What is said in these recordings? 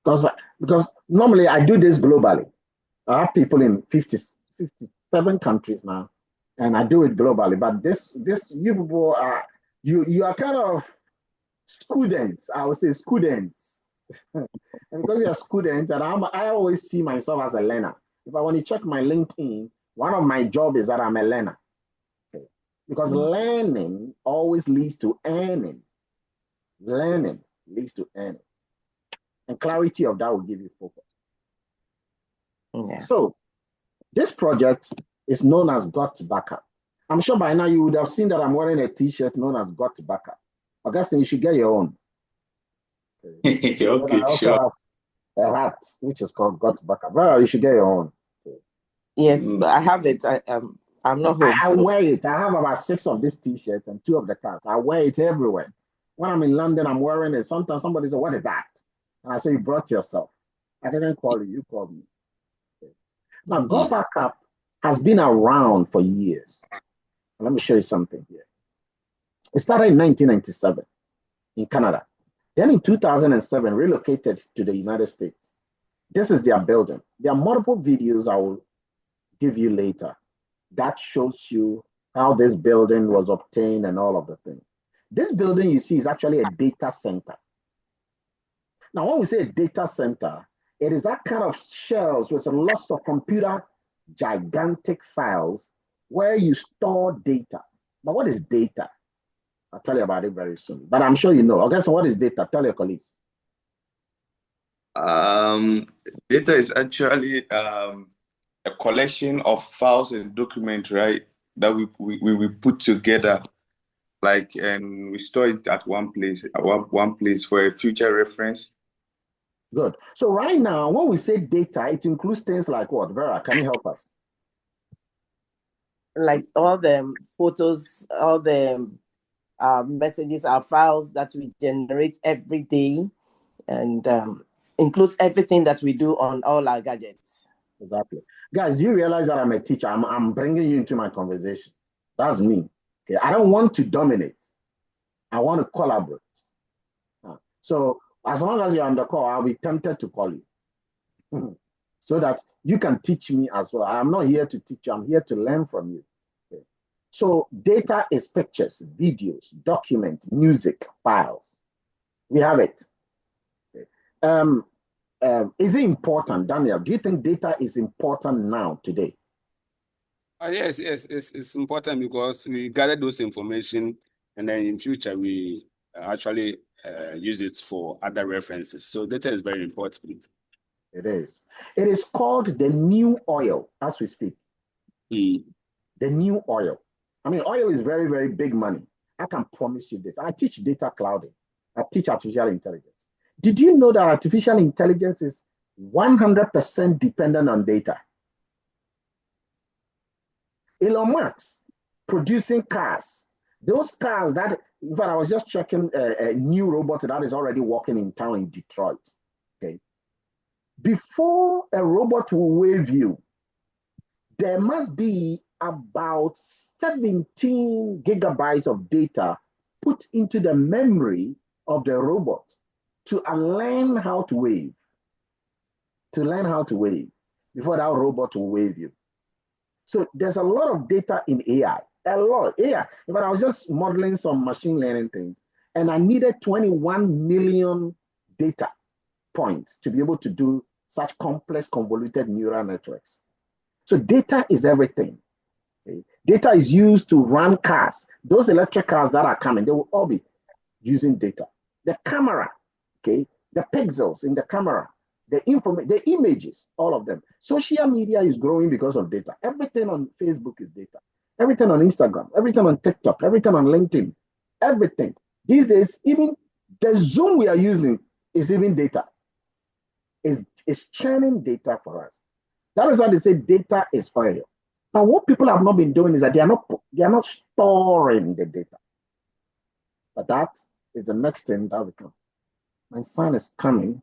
because normally I do this globally. I have people in 57 countries now, and I do it globally. But this you people are you are kind of students. I would say students, and because you're students, and I always see myself as a learner. If I want to check my LinkedIn, one of my job is that I'm a learner. Okay? Because learning always leads to earning. Learning leads to earning, and clarity of that will give you focus. Yeah. So this project is known as Got Backup. I'm sure by now you would have seen that I'm wearing a t-shirt known as Got Backup. Augustine, you should get your own. Okay, I also sure. have a hat which is called Got Backup. Well, you should get your own. Yes, but I have it. I'm not home. I wear it. I have about 6 of these t-shirts and 2 of the caps. I wear it everywhere. When I'm in London, I'm wearing it. Sometimes somebody says, "What is that?" And I say, "You brought yourself." I didn't call you. You called me. Now, Go Backup has been around for years. Let me show you something here. It started in 1997 in Canada. Then in 2007, relocated to the United States. This is their building. There are multiple videos I will give you later that shows you how this building was obtained and all of the things. This building you see is actually a data center. Now, when we say a data center, it is that kind of shells with a lot of computer, gigantic files where you store data. But what is data? I'll tell you about it very soon. But I'm sure you know. Okay, so what is data? Tell your colleagues. Data is actually a collection of files and documents, right? That we put together, like, and we store it at one place, for a future reference. Good. So right now, when we say data, it includes things like what? Vera, can you help us? Like all the photos, all the messages, our files that we generate every day, and includes everything that we do on all our gadgets. Exactly. Guys, do you realize that I'm a teacher? I'm bringing you into my conversation. That's me. Okay. I don't want to dominate. I want to collaborate. So as long as you're on the call, I'll be tempted to call you so that you can teach me as well. I'm not here to teach you. I'm here to learn from you. Okay. So data is pictures, videos, documents, music, files. We have it. Okay. Is it important, Daniel? Do you think data is important now, today? Yes, it's important because we gather those information, and then in future we actually use it for other references. So data is very important. It is. It is called the new oil as we speak. The new oil. I mean, oil is very, very big money. I can promise you this. I teach data clouding. I teach artificial intelligence. Did you know that artificial intelligence is 100% dependent on data? Elon Musk producing cars. Those cars that, in fact, I was just checking a new robot that is already working in town in Detroit. Okay. Before a robot will wave you, there must be about 17 gigabytes of data put into the memory of the robot to learn how to wave. To learn how to wave before that robot will wave you. So there's a lot of data in AI, a lot. AI. In fact, I was just modeling some machine learning things, and I needed 21 million data points to be able to do such complex convoluted neural networks. So data is everything. Okay? Data is used to run cars. Those electric cars that are coming, they will all be using data. The camera, okay, the pixels in the camera, the images, all of them. Social media is growing because of data. Everything on Facebook is data. Everything on Instagram, everything on TikTok, everything on LinkedIn, everything. These days, even the Zoom we are using is even data. It's churning data for us. That is why they say data is oil. But what people have not been doing is that they are not storing the data. But that is the next thing that will come. My son is coming.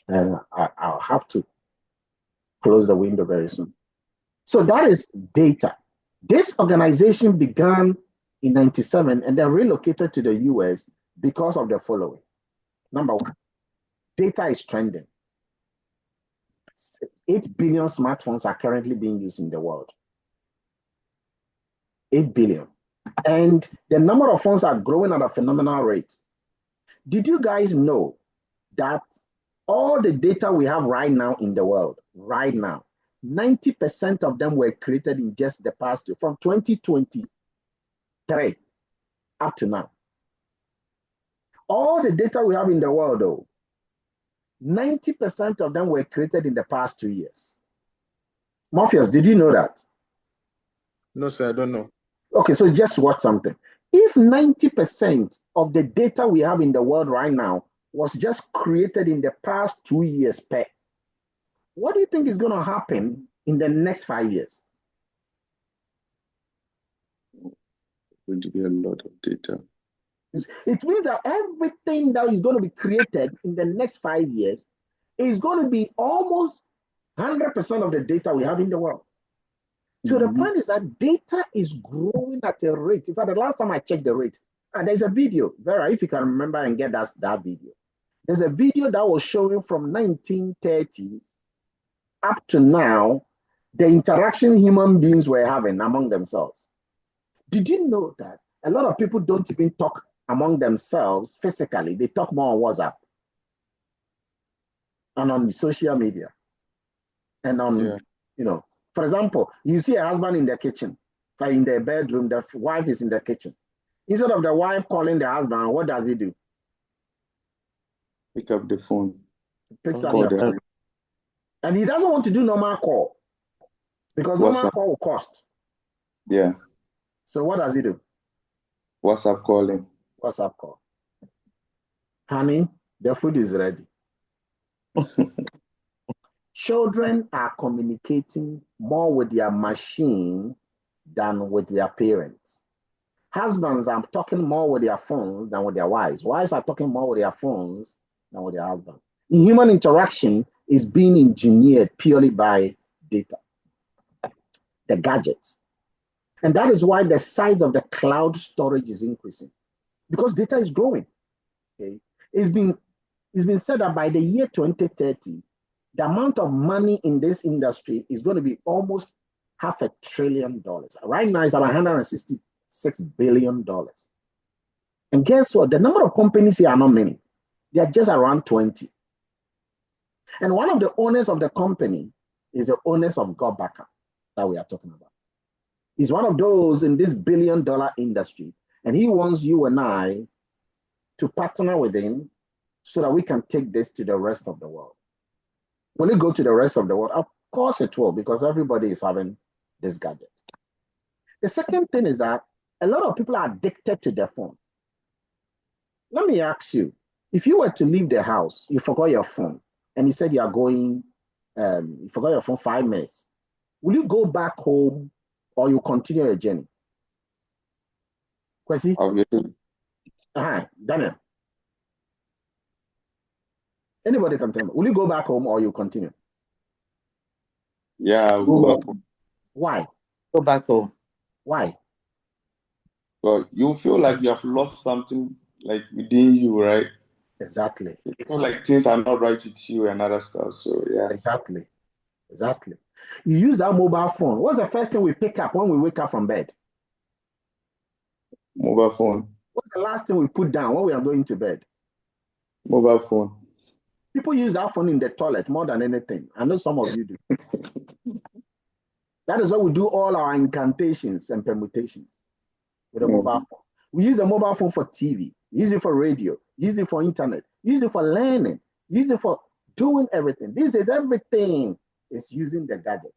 I'll have to close the window very soon. So that is data. This organization began in 97 and then relocated to the US because of the following. Number one, data is trending. 8 billion smartphones are currently being used in the world. 8 billion. And the number of phones are growing at a phenomenal rate. Did you guys know that all the data we have right now in the world, right now, 90% of them were created in just the past year, from 2023 up to now. All the data we have in the world, though, 90% of them were created in the past 2 years. Morpheus, did you know that? No, sir, I don't know. Okay, so just watch something. If 90% of the data we have in the world right now was just created in the past 2 years, what do you think is going to happen in the next 5 years? Going to be a lot of data. It means that everything that is going to be created in the next 5 years is going to be almost 100% of the data we have in the world. So the point is that data is growing at a rate. In fact, the last time I checked the rate, and there's a video, Vera, if you can remember and get that video. There's a video that was showing from 1930s up to now, the interaction human beings were having among themselves. Did you know that a lot of people don't even talk among themselves physically? They talk more on WhatsApp and on social media and on, you know, for example, you see a husband in the kitchen, in the bedroom, the wife is in the kitchen. Instead of the wife calling the husband, what does he do? Pick up the phone. Picks up the phone. And he doesn't want to do normal call because normal call will cost. Yeah. So what does he do? WhatsApp calling. WhatsApp call. Honey, the food is ready. Children are communicating more with their machine than with their parents. Husbands are talking more with their phones than with their wives. Wives are talking more with their phones than with their husbands. Human interaction is being engineered purely by data, the gadgets. And that is why the size of the cloud storage is increasing, because data is growing. Okay? It's been said that by the year 2030, the amount of money in this industry is going to be almost $500 billion. Right now, it's about $166 billion. And guess what? The number of companies here are not many. They are just around 20. And one of the owners of the company is the owners of Gobaka that we are talking about. He's one of those in this billion-dollar industry, and he wants you and I to partner with him so that we can take this to the rest of the world. Will it go to the rest of the world? Of course it will, because everybody is having this gadget. The second thing is that a lot of people are addicted to their phone. Let me ask you, if you were to leave the house, you forgot your phone, and you said you are going, you forgot your phone 5 minutes, will you go back home or you continue your journey? Kwesi? Obviously. Daniel. Anybody can tell me, will you go back home or you continue? Yeah, I'll go back home. Why? Go back home. Why? Well, you feel like you have lost something like within you, right? Exactly. You feel like things are not right with you and other stuff. So yeah. Exactly. Exactly. You use that mobile phone. What's the first thing we pick up when we wake up from bed? Mobile phone. What's the last thing we put down when we are going to bed? Mobile phone. People use that phone in the toilet more than anything. I know some of you do. That is why we do all our incantations and permutations with a mobile phone. We use the mobile phone for TV, use it for radio, use it for internet, use it for learning, use it for doing everything. These days, everything is using the gadget.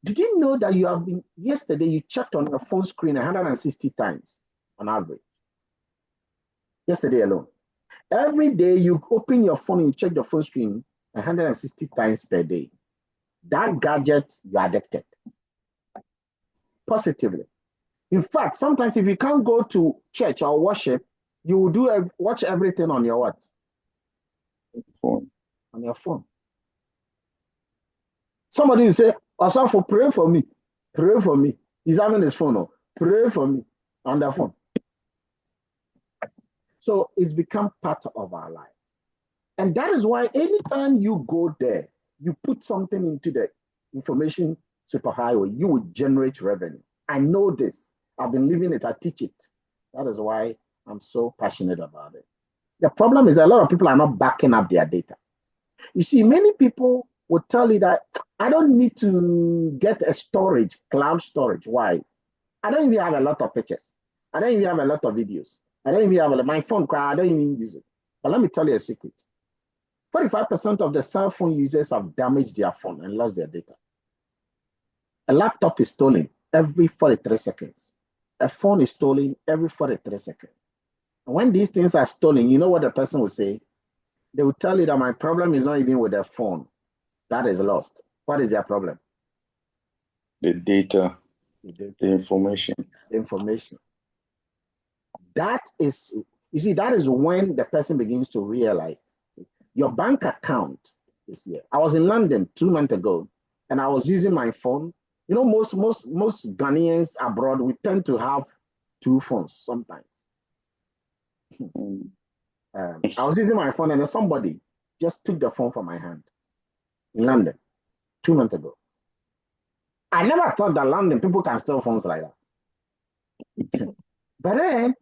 Did you know that you have been, yesterday you checked on your phone screen 160 times on average? Yesterday alone. Every day you open your phone and you check the phone screen 160 times per day. That gadget, you're addicted. Positively. In fact, sometimes if you can't go to church or worship, you will watch everything on your what? Phone. On your phone. Somebody will say, Osafo, pray for me. Pray for me. He's having his phone on. Pray for me on the phone. So it's become part of our life. And that is why anytime you go there, you put something into the information superhighway, you will generate revenue. I know this. I've been living it. I teach it. That is why I'm so passionate about it. The problem is a lot of people are not backing up their data. You see, many people will tell you that I don't need to get a storage, cloud storage. Why? I don't even have a lot of pictures. I don't even have a lot of videos. I don't even have my phone. I don't even use it. But let me tell you a secret. 45% of the cell phone users have damaged their phone and lost their data. A laptop is stolen every 43 seconds. A phone is stolen every 43 seconds. And when these things are stolen, you know what the person will say? They will tell you that my problem is not even with the phone. That is lost. What is their problem? The data, the information. The information. That is, you see, that is when the person begins to realize your bank account is here. I was in London 2 months ago, and I was using my phone. You know, most Ghanaians abroad, we tend to have 2 phones sometimes. I was using my phone, and then somebody just took the phone from my hand in London 2 months ago. I never thought that London people can steal phones like that. But then,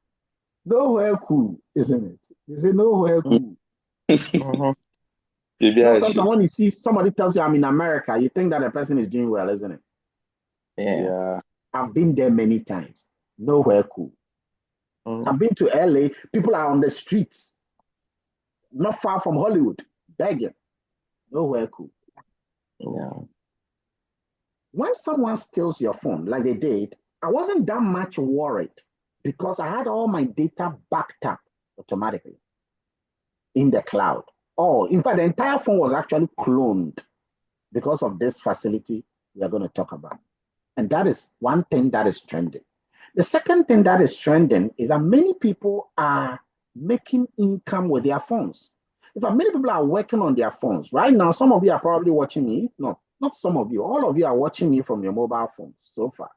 nowhere cool, isn't it? They say nowhere cool. You know, sometimes when you see somebody tells you I'm in America, you think that the person is doing well, isn't it? Yeah. I've been there many times. Nowhere cool. I've been to LA. People are on the streets, not far from Hollywood, begging. Nowhere cool. Yeah. When someone steals your phone, like they did, I wasn't that much worried because I had all my data backed up automatically in the cloud. Oh, in fact, the entire phone was actually cloned because of this facility we are going to talk about. And that is one thing that is trending. The second thing that is trending is that many people are making income with their phones. In fact, many people are working on their phones. Right now, some of you are probably watching me. No, not some of you. All of you are watching me from your mobile phones so far.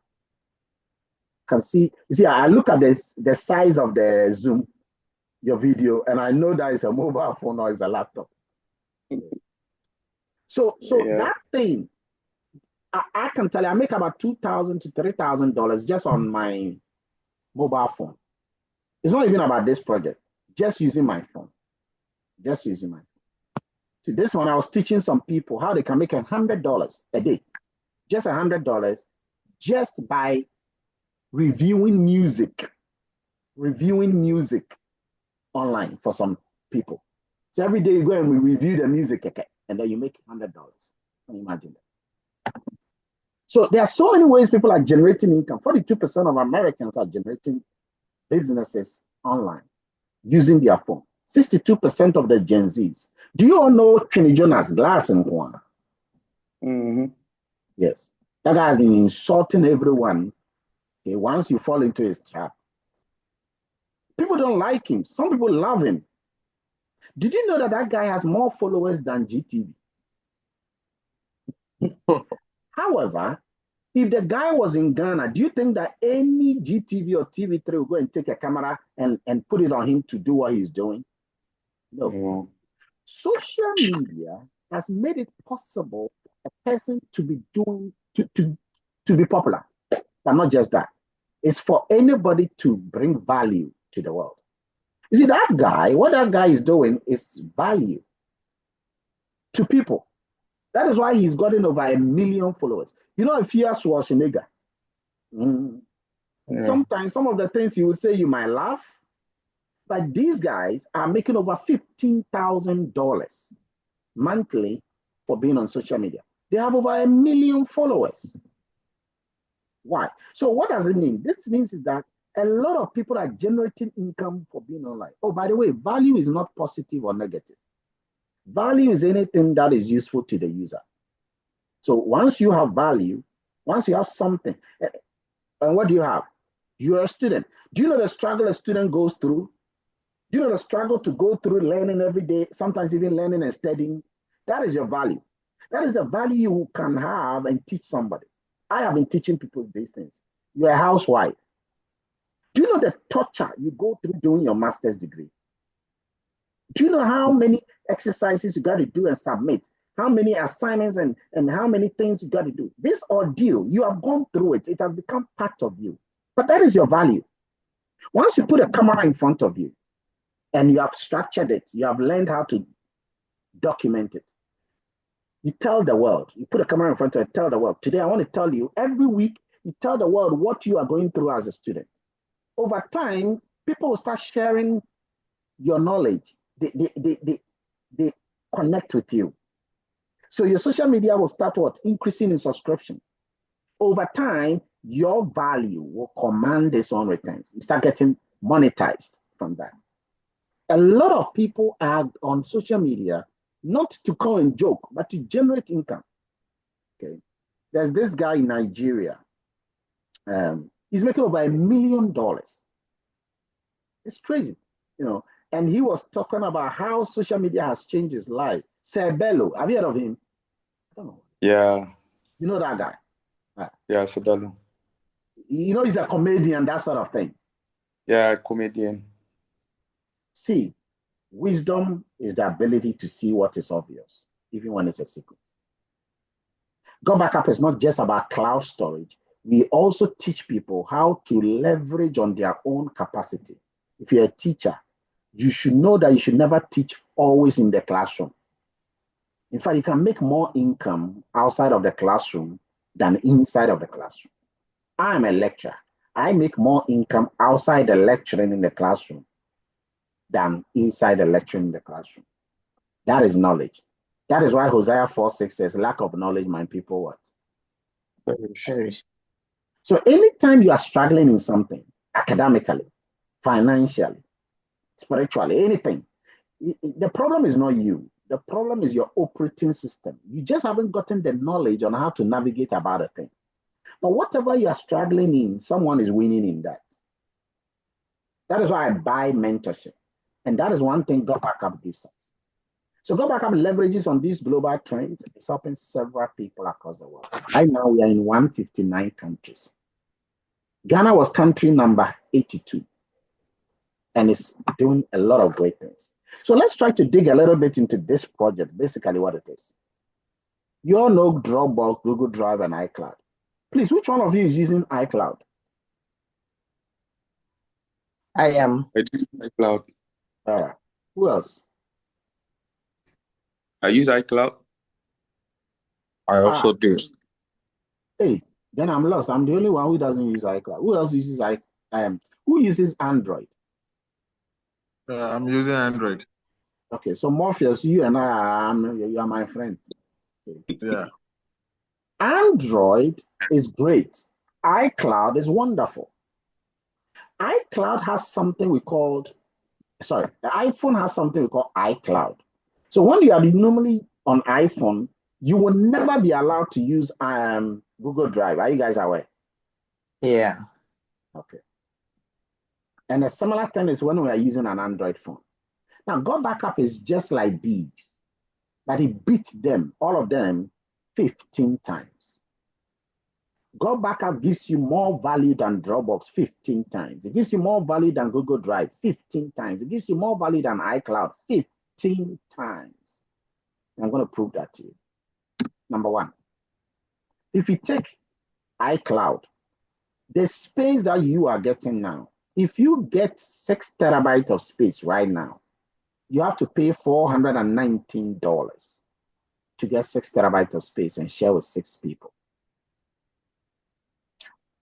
Can see, you see, I look at this, the size of the Zoom, your video, and I know that it's a mobile phone or it's a laptop. So that thing, I can tell you, I make about $2,000 to $3,000 just on my mobile phone. It's not even about this project, just using my phone. Just using my phone. So this one, I was teaching some people how they can make $100 a day, just $100, just by reviewing music online for some people. So every day you go and review the music, and then you make $100. Can you imagine that? So there are so many ways people are generating income. 42% of Americans are generating businesses online using their phone. 62% of the Gen Zs. Do you all know Trini Jonas Glass and Juan? Yes. That guy has been insulting everyone. Okay, once you fall into his trap. People don't like him. Some people love him. Did you know that that guy has more followers than GTV? However, if the guy was in Ghana, do you think that any GTV or TV3 will go and take a camera and put it on him to do what he's doing? No. Social media has made it possible for a person to be doing, to be popular. But not just that. It's for anybody to bring value to the world. You see, that guy, what that guy is doing is value to people. That is why he's gotten over 1 million followers. You know, if you ask Schwarzenegger, sometimes some of the things he will say, you might laugh, but these guys are making over $15,000 monthly for being on social media. They have over 1 million followers. Why? So what does it mean? This means is that a lot of people are generating income for being online. Oh, by the way, value is not positive or negative. Value is anything that is useful to the user. So once you have value, once you have something, and what do you have? You're a student. Do you know the struggle a student goes through? Do you know the struggle to go through learning every day, sometimes even learning and studying? That is your value. That is the value you can have and teach somebody. I have been teaching people these things. You're a housewife. Do you know the torture you go through doing your master's degree? Do you know how many exercises you got to do and submit, how many assignments and how many things you got to do. This ordeal, you have gone through it. It has become part of you. But that is your value. Once you put a camera in front of you and you have structured it, you have learned how to document it. You tell the world, you put a camera in front of it, tell the world. Today, I want to tell you, every week, you tell the world what you are going through as a student. Over time, people will start sharing your knowledge. They connect with you. So your social media will start what? Increasing in subscription. Over time, your value will command its own returns. You start getting monetized from that. A lot of people are on social media not to call and joke, but to generate income. Okay. There's this guy in Nigeria. He's making over $1 million. It's crazy, you know. And he was talking about how social media has changed his life. Sebello, have you heard of him? I don't know. Yeah. You know that guy? Yeah, Sebello. You know, he's a comedian, that sort of thing. Yeah, comedian. See, wisdom is the ability to see what is obvious, even when it's a secret. Go Backup is not just about cloud storage. We also teach people how to leverage on their own capacity. If you're a teacher, you should know that you should never teach always in the classroom. In fact, you can make more income outside of the classroom than inside of the classroom. I'm a lecturer. I make more income outside the lecturing in the classroom than inside the lecturing in the classroom. That is knowledge. That is why Hosea 4:6 says, lack of knowledge, my people what? Perish. So anytime you are struggling in something, academically, financially, spiritually, anything, the problem is not you. The problem is your operating system. You just haven't gotten the knowledge on how to navigate about a thing. But whatever you are struggling in, someone is winning in that. That is why I buy mentorship. And that is one thing Go Backup gives us. So Go Backup leverages on these global trends. It's helping several people across the world. Right now, we are in 159 countries. Ghana was country number 82. And it's doing a lot of great things. So let's try to dig a little bit into this project, basically what it is. You all know Dropbox, Google Drive, and iCloud. Please, which one of you is using iCloud? I am. I do iCloud. All right. Who else? I use iCloud. I also do. Hey, then I'm lost. I'm the only one who doesn't use iCloud. Who else uses who uses Android? I'm using Android. Okay, so Morpheus, you and you are my friend. Okay. Yeah. Android is great. iCloud is wonderful. iCloud has something the iPhone has something we call iCloud. So when you are normally on iPhone, you will never be allowed to use Google Drive. Are you guys aware? Yeah. Okay. And a similar thing is when we are using an Android phone. Now, Go Backup is just like these, but it beats them, all of them, 15 times. Go Backup gives you more value than Dropbox 15 times. It gives you more value than Google Drive 15 times. It gives you more value than iCloud 15 times. And I'm going to prove that to you. Number one, if you take iCloud, the space that you are getting now, if you get 6 terabytes of space right now, you have to pay $419 to get 6 terabytes of space and share with 6 people.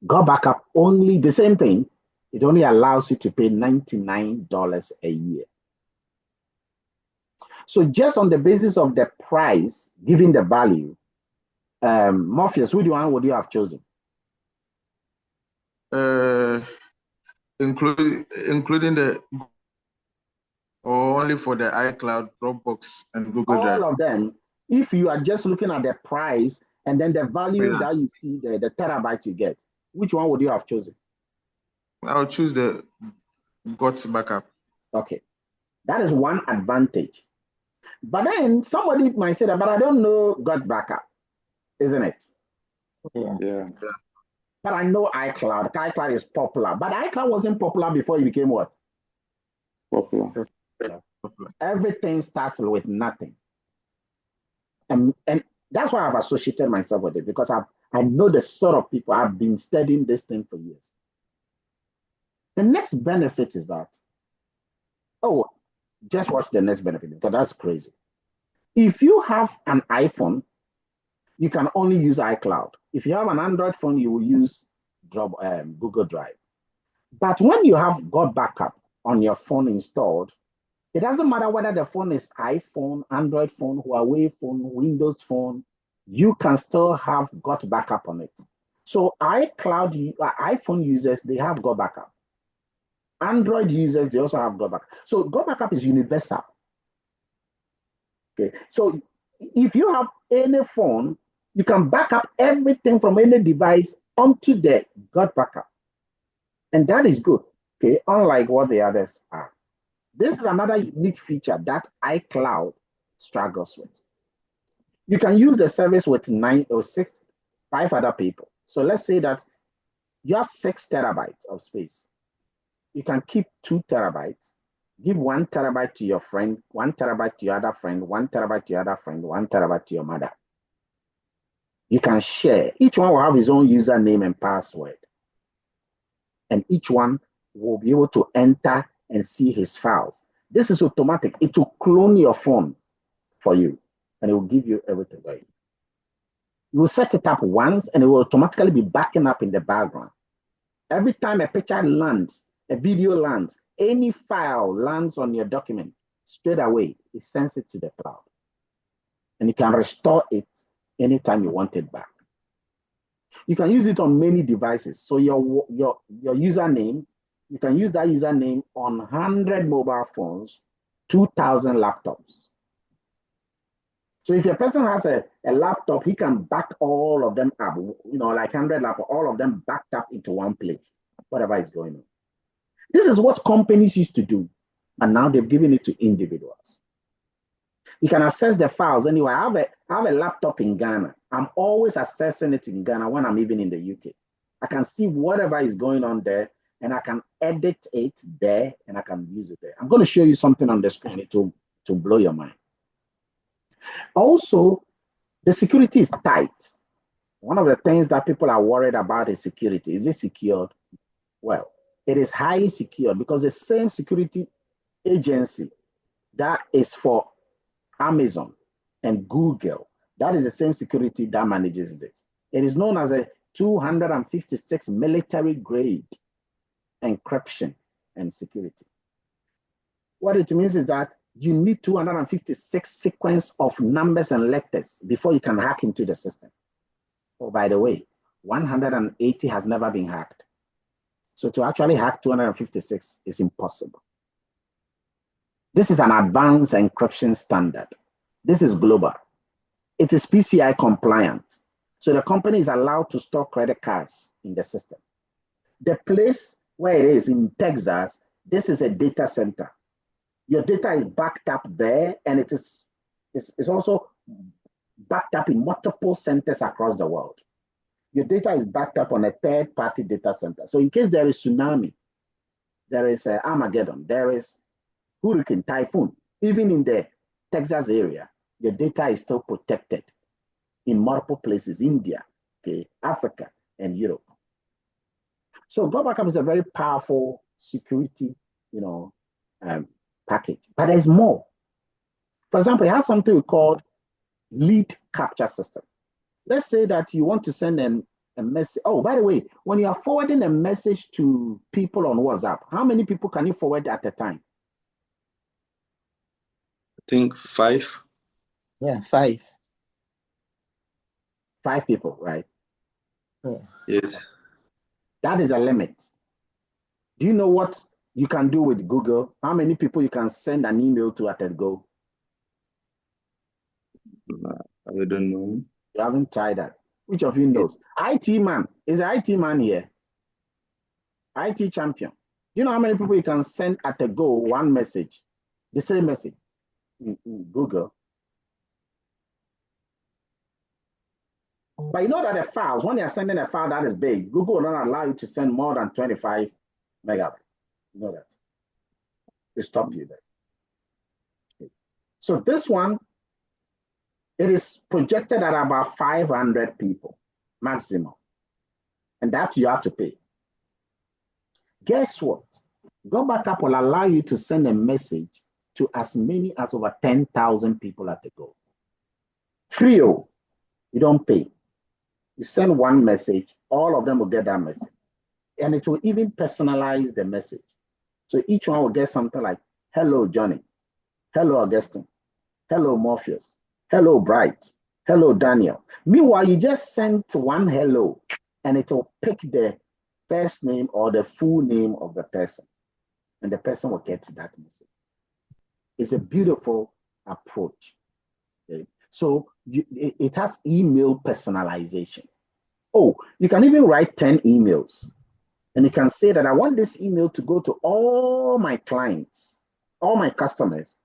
Go Backup only the same thing. It only allows you to pay $99 a year. So just on the basis of the price, given the value, Morpheus, which one would you have chosen? Including the or only for the iCloud, Dropbox, and Google Drive? All of them. If you are just looking at the price and then the value that you see, the terabyte you get, which one would you have chosen? I'll choose the Go Backup. Okay, that is one advantage. But then somebody might say that, but I don't know Go Backup, isn't it? Yeah. But I know iCloud. iCloud is popular. But iCloud wasn't popular before it became what? Popular. Everything starts with nothing. And that's why I've associated myself with it, because I know the sort of people. I've been studying this thing for years. The next benefit is that, oh, just watch the next benefit, because that's crazy. If you have an iPhone, you can only use iCloud. If you have an Android phone, you will use Google Drive. But when you have got backup on your phone installed, it doesn't matter whether the phone is iPhone, Android phone, Huawei phone, Windows phone, you can still have got backup on it. So iPhone users, they have got backup. Android users, they also have got backup. So got backup is universal. Okay, so if you have any phone, you can back up everything from any device onto the got backup. And that is good, okay, unlike what the others are. This is another unique feature that iCloud struggles with. You can use the service with 5 other people. So let's say that you have 6 terabytes of space. You can keep 2 terabytes, give 1 terabyte to your friend, 1 terabyte to your other friend, 1 terabyte to your other friend, 1 terabyte to your mother. You can share. Each one will have his own username and password. And each one will be able to enter and see his files. This is automatic. It will clone your phone for you, and it will give you everything right. You will set it up once, and it will automatically be backing up in the background. Every time a picture lands, a video lands, any file lands on your document, straight away, it sends it to the cloud. And you can restore it anytime you want it back. You can use it on many devices. So your username, you can use that username on 100 mobile phones, 2,000 laptops. So if a person has a laptop, he can back all of them up, like 100 laptops, all of them backed up into one place, whatever is going on. This is what companies used to do, and now they've given it to individuals. You can access the files anyway. I have a laptop in Ghana. I'm always accessing it in Ghana when I'm even in the UK. I can see whatever is going on there, and I can edit it there, and I can use it there. I'm going to show you something on the screen to blow your mind. Also, the security is tight. One of the things that people are worried about is security. Is it secured? Well, it is highly secured because the same security agency that is for Amazon and Google, that is the same security that manages it. It is known as a 256 military grade encryption and security. What it means is that you need 256 sequence of numbers and letters before you can hack into the system. Oh, by the way, 180 has never been hacked. So to actually hack 256 is impossible. This is an advanced encryption standard. This is global. It is PCI compliant. So the company is allowed to store credit cards in the system. The place where it is in Texas, this is a data center. Your data is backed up there, and it's also backed up in multiple centers across the world. Your data is backed up on a third-party data center. So in case there is tsunami, there is Armageddon, there is hurricane, typhoon, even in the Texas area, your data is still protected in multiple places, India, okay, Africa, and Europe. So Global Backup is a very powerful security, package, but there's more. For example, it has something we call lead capture system. Let's say that you want to send a message. Oh, by the way, when you are forwarding a message to people on WhatsApp, how many people can you forward at a time? I think 5. Yeah, 5. 5 people, right? Yeah. Yes. That is a limit. Do you know what you can do with Google? How many people you can send an email to at a go? I don't know. You haven't tried that. Which of you knows? IT man. Is an IT man here? IT champion. Do you know how many people you can send at a go one message? The same message in Google. But you know that the files, when you're sending a file that is big, Google will not allow you to send more than 25 megabytes. You know that. They stop you there. So this one, it is projected at about 500 people maximum. And that you have to pay. Guess what? Go Backup will allow you to send a message to as many as over 10,000 people at a go. Free, you don't pay. You send one message, all of them will get that message. And it will even personalize the message. So each one will get something like, hello, Johnny. Hello, Augustine. Hello, Morpheus. Hello, Bright. Hello, Daniel. Meanwhile, you just sent one hello and it will pick the first name or the full name of the person. And the person will get that message. It's a beautiful approach. Okay? So it has email personalization. Oh, you can even write 10 emails. And you can say that I want this email to go to all my clients, all my customers,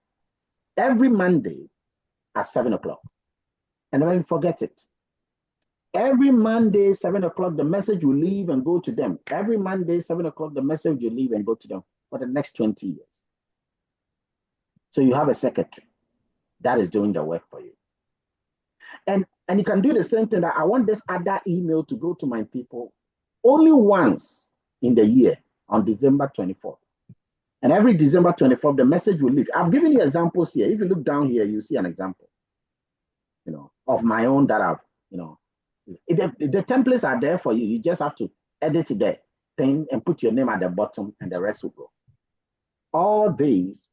every Monday at 7 o'clock. And then forget it. Every Monday, 7 o'clock, the message will leave and go to them. Every Monday, 7 o'clock, the message will leave and go to them for the next 20 years. So you have a secretary that is doing the work for you. And you can do the same thing that I want this other email to go to my people only once in the year on December 24th. And every December 24th, the message will leave. I've given you examples here. If you look down here, you see an example, of my own that I've, the templates are there for you. You just have to edit the thing and put your name at the bottom and the rest will go. All these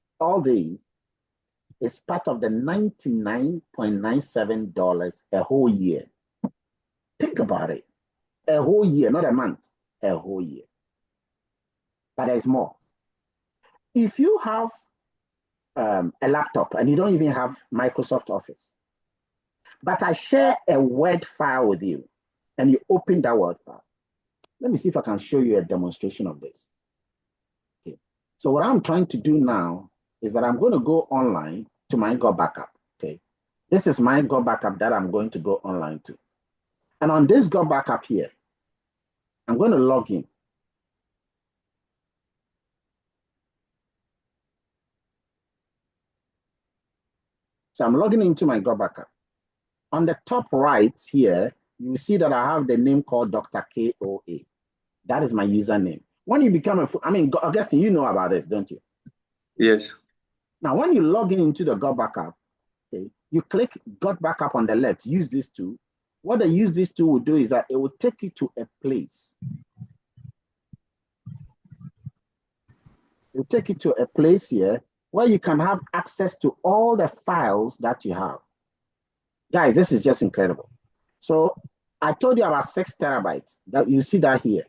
is part of the $99.97 a whole year. Think about it. A whole year, not a month, a whole year. But there's more. If you have a laptop and you don't even have Microsoft Office, but I share a Word file with you and you open that Word file. Let me see if I can show you a demonstration of this. Okay. So what I'm trying to do now is that I'm going to go online to my Go Backup. Okay. This is my Go Backup that I'm going to go online to. And on this Go Backup here, I'm going to log in. So I'm logging into my Go Backup. On the top right here, you see that I have the name called Dr. KOA. That is my username. When you become Augustine, you know about this, don't you? Yes. Now, when you log in into the Go Backup, okay, you click Go Backup on the left, use this tool. What the use this tool will do is that it will take you to a place. It will take you to a place here where you can have access to all the files that you have. Guys, this is just incredible. So I told you about 6 terabytes. That you see that here.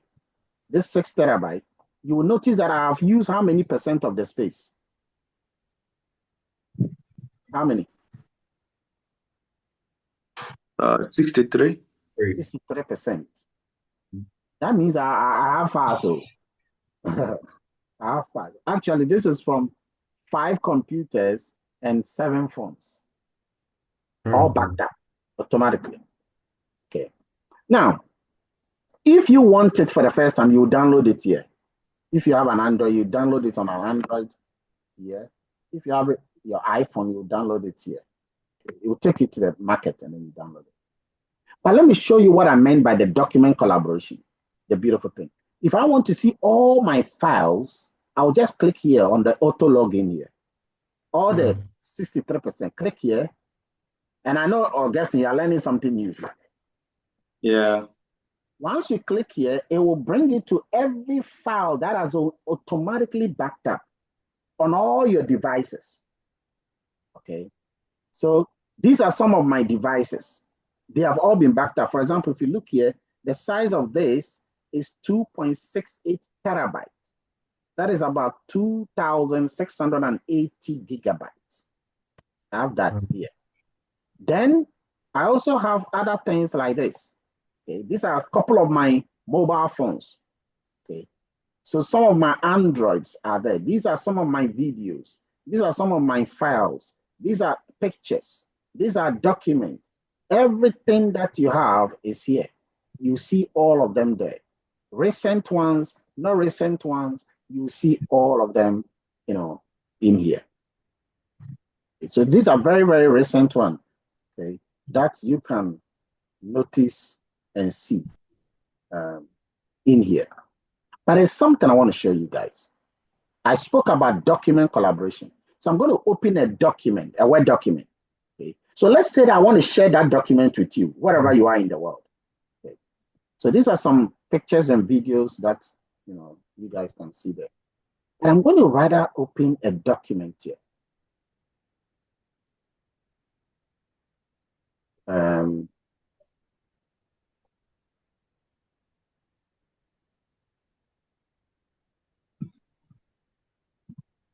This 6 terabytes, you will notice that I have used how many percent of the space? How many? 63. 63%. That means I have files. So I have files. Actually, this is from 5 computers and 7 phones. All backed up automatically. Okay. Now, if you want it for the first time, you download it here. If you have an Android, you download it on an Android here. If you have your iPhone, you download it here. It will take you to the market and then you download it. But let me show you what I meant by the document collaboration, the beautiful thing. If I want to see all my files, I'll just click here on the auto login here. All the 63%, click here. And I know, Augustine, you're learning something new. Yeah. Once you click here, it will bring you to every file that has automatically backed up on all your devices. Okay. So these are some of my devices. They have all been backed up. For example, if you look here, the size of this is 2.68 terabytes. That is about 2,680 gigabytes. I have that here. Then I also have other things like this. Okay, these are a couple of my mobile phones. Okay, so some of my Androids are there. These are some of my videos. These are some of my files. These are pictures. These are documents. Everything that you have is here. You see all of them there. Recent ones, not recent ones. You see all of them, in here. So these are very, very recent ones, okay, that you can notice and see in here. But there's something I want to show you guys. I spoke about document collaboration. So I'm going to open a document, a Word document. Okay. So let's say that I want to share that document with you, wherever you are in the world. Okay. So these are some pictures and videos that you guys can see there. And I'm going to rather open a document here.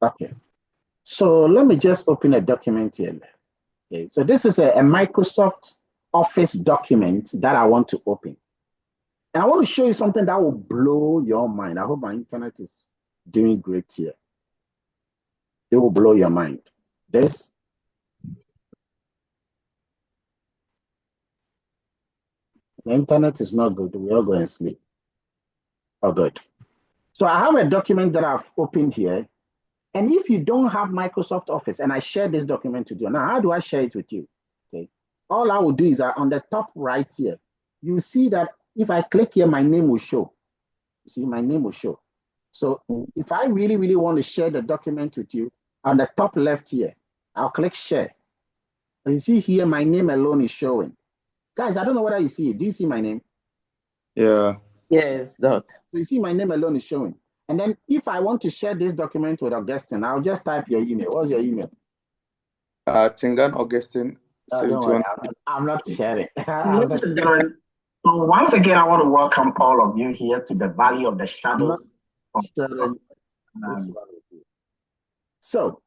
Okay. So let me just open a document here. Okay. So this is a Microsoft Office document that I want to open. And I want to show you something that will blow your mind. I hope my internet is doing great here. It will blow your mind. This. The internet is not good. We all go and sleep. Oh, good. So I have a document that I've opened here. And if you don't have Microsoft Office, and I share this document with you, now how do I share it with you? Okay. All I will do is on the top right here, you see that if I click here, my name will show. You see, my name will show. So if I really, really want to share the document with you, on the top left here, I'll click share. And you see here, my name alone is showing. Guys, I don't know whether you see it. Do you see my name? Yeah. Yes, Doc. So you see my name alone is showing. And then if I want to share this document with Augustine, I'll just type your email. What's your email? Tingan Augustine. Don't worry, I'm not sharing. Ladies and gentlemen, so once again, I want to welcome all of you here to the Valley of the Shadows. So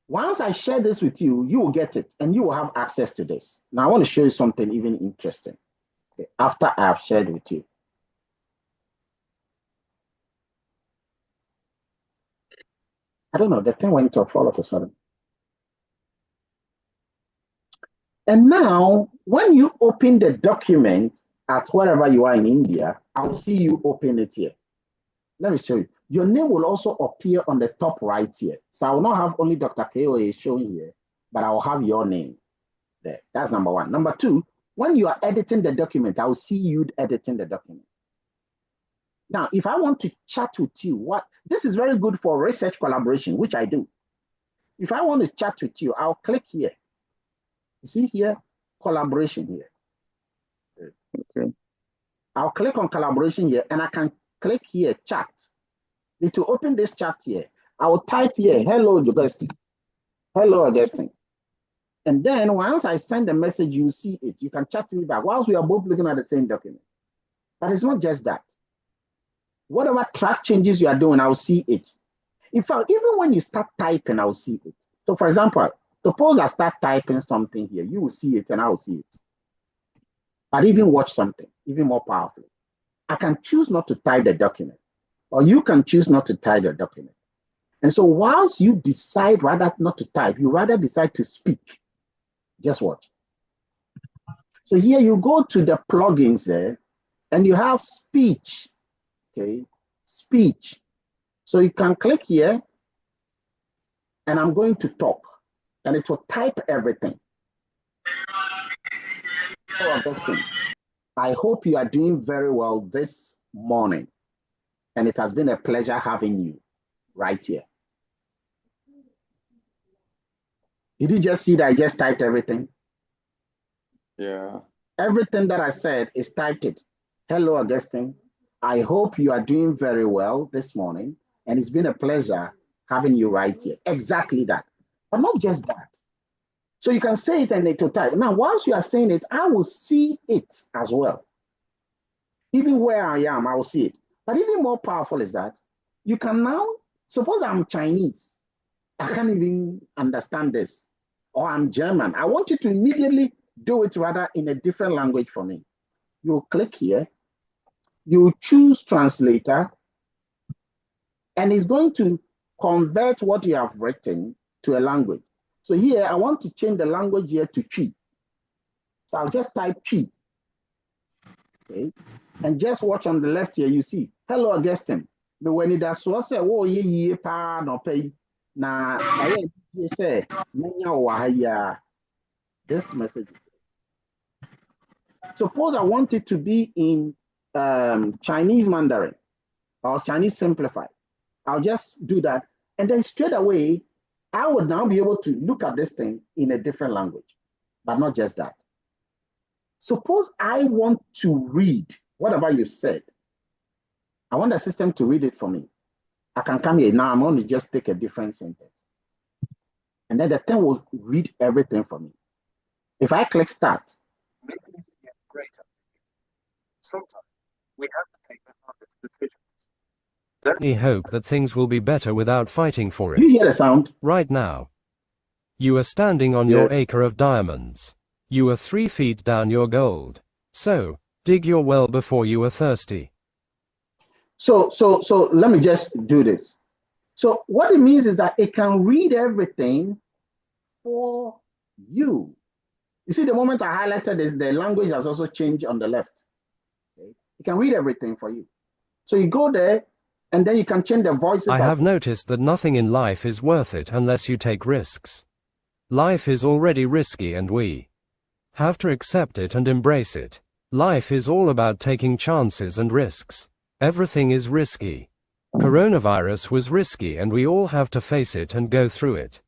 once I share this with you, you will get it and you will have access to this. Now I want to show you something even interesting. Okay, after I have shared with you. I don't know, the thing went off all of a sudden. And now, when you open the document at wherever you are in India, I'll see you open it here. Let me show you. Your name will also appear on the top right here. So I will not have only Dr. Koye showing here, but I will have your name there. That's number one. Number two, when you are editing the document, I will see you editing the document. Now, if I want to chat with you, this is very good for research collaboration, which I do. If I want to chat with you, I'll click here. You see here, collaboration here. Okay. I'll click on collaboration here and I can click here, chat. To open this chat here, I will type here, hello, Augustine. Hello, Augustine. And then once I send the message, you see it. You can chat me back whilst we are both looking at the same document. But it's not just that. Whatever track changes you are doing, I'll see it. In fact, even when you start typing, I'll see it. So for example, suppose I start typing something here, you will see it and I will see it. But even watch something, even more powerfully. I can choose not to type the document, or you can choose not to type the document. And so whilst you decide rather not to type, you rather decide to speak. Just watch. So here you go to the plugins there, and you have speech, okay? Speech. So you can click here, and I'm going to talk, and it will type everything. So Augustine, I hope you are doing very well this morning, and it has been a pleasure having you right here. Did you just see that I just typed everything? Yeah. Everything that I said is typed it. Hello, Augustine. I hope you are doing very well this morning, and it's been a pleasure having you right here. Exactly that. But not just that. So you can say it and it will type. Now, once you are saying it, I will see it as well. Even where I am, I will see it. But even more powerful is that you can now, suppose I'm Chinese, I can't even understand this, or I'm German. I want you to immediately do it rather in a different language for me. You click here, you choose translator, and it's going to convert what you have written to a language. So here, I want to change the language here to Chi. So I'll just type Chi. Okay. And just watch on the left here, you see, hello, Augustine. But when it does so say, oh, ye pa no pay. Now, I say, this message. Suppose I want it to be in Chinese Mandarin or Chinese Simplified. I'll just do that. And then straight away, I would now be able to look at this thing in a different language, but not just that. Suppose I want to read whatever you said. I want the system to read it for me. I can come here now. I'm going to just take a different sentence. And then the thing will read everything for me. If I click start, sometimes we have to take the hardest decisions. We hope that things will be better without fighting for it. You hear the sound? Right now. You are standing on your acre of diamonds. You are 3 feet down your gold. So, dig your well before you are thirsty. So let me just do this. So what it means is that it can read everything for you. You see, the moment I highlighted this, the language has also changed on the left. Okay? It can read everything for you. So you go there, and then you can change the voices. I have noticed that nothing in life is worth it unless you take risks. Life is already risky and we have to accept it and embrace it. Life is all about taking chances and risks. Everything is risky. Coronavirus was risky and we all have to face it and go through it.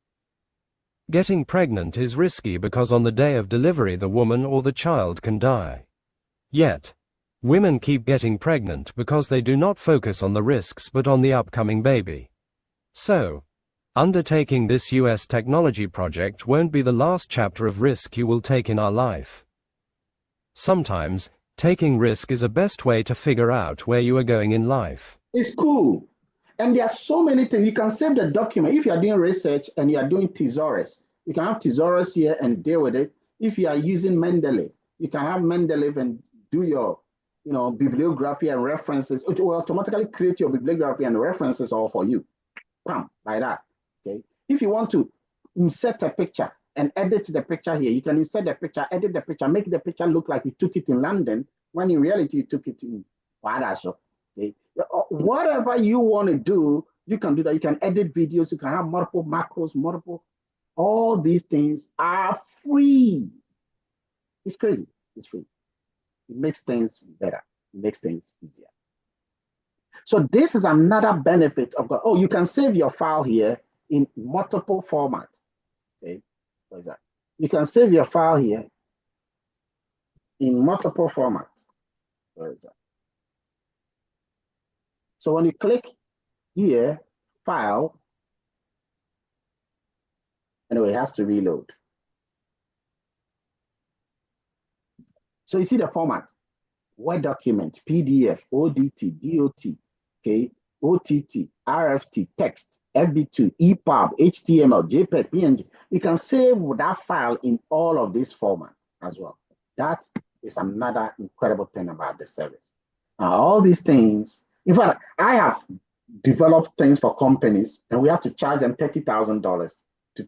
Getting pregnant is risky because on the day of delivery the woman or the child can die. Yet, women keep getting pregnant because they do not focus on the risks but on the upcoming baby. So, undertaking this US technology project won't be the last chapter of risk you will take in our life. Sometimes, taking risk is a best way to figure out where you are going in life. It's cool. And there are so many things. You can save the document. If you are doing research and you are doing thesaurus, you can have thesaurus here and deal with it. If you are using Mendeley, you can have Mendeley and do your bibliography and references. It will automatically create your bibliography and references all for you. Bam, like that. Okay. If you want to insert a picture and edit the picture here, you can insert the picture, edit the picture, make the picture look like you took it in London, when in reality you took it in Wadaso. Okay. Whatever you want to do, you can do that. You can edit videos, you can have multiple macros, all these things are free. It's crazy. It's free. It makes things better. It makes things easier. So this is another benefit of God. Oh, you can save your file here in multiple formats. Okay, what is that? You can save your file here in multiple formats. Where is that? So when you click here, file, anyway, it has to reload. So you see the format: Word document, PDF, ODT, DOT, okay, OTT, RFT, text, FB2, EPUB, HTML, JPEG, PNG. You can save that file in all of these formats as well. That is another incredible thing about the service. Now, all these things, in fact, I have developed things for companies and we have to charge them $30,000 to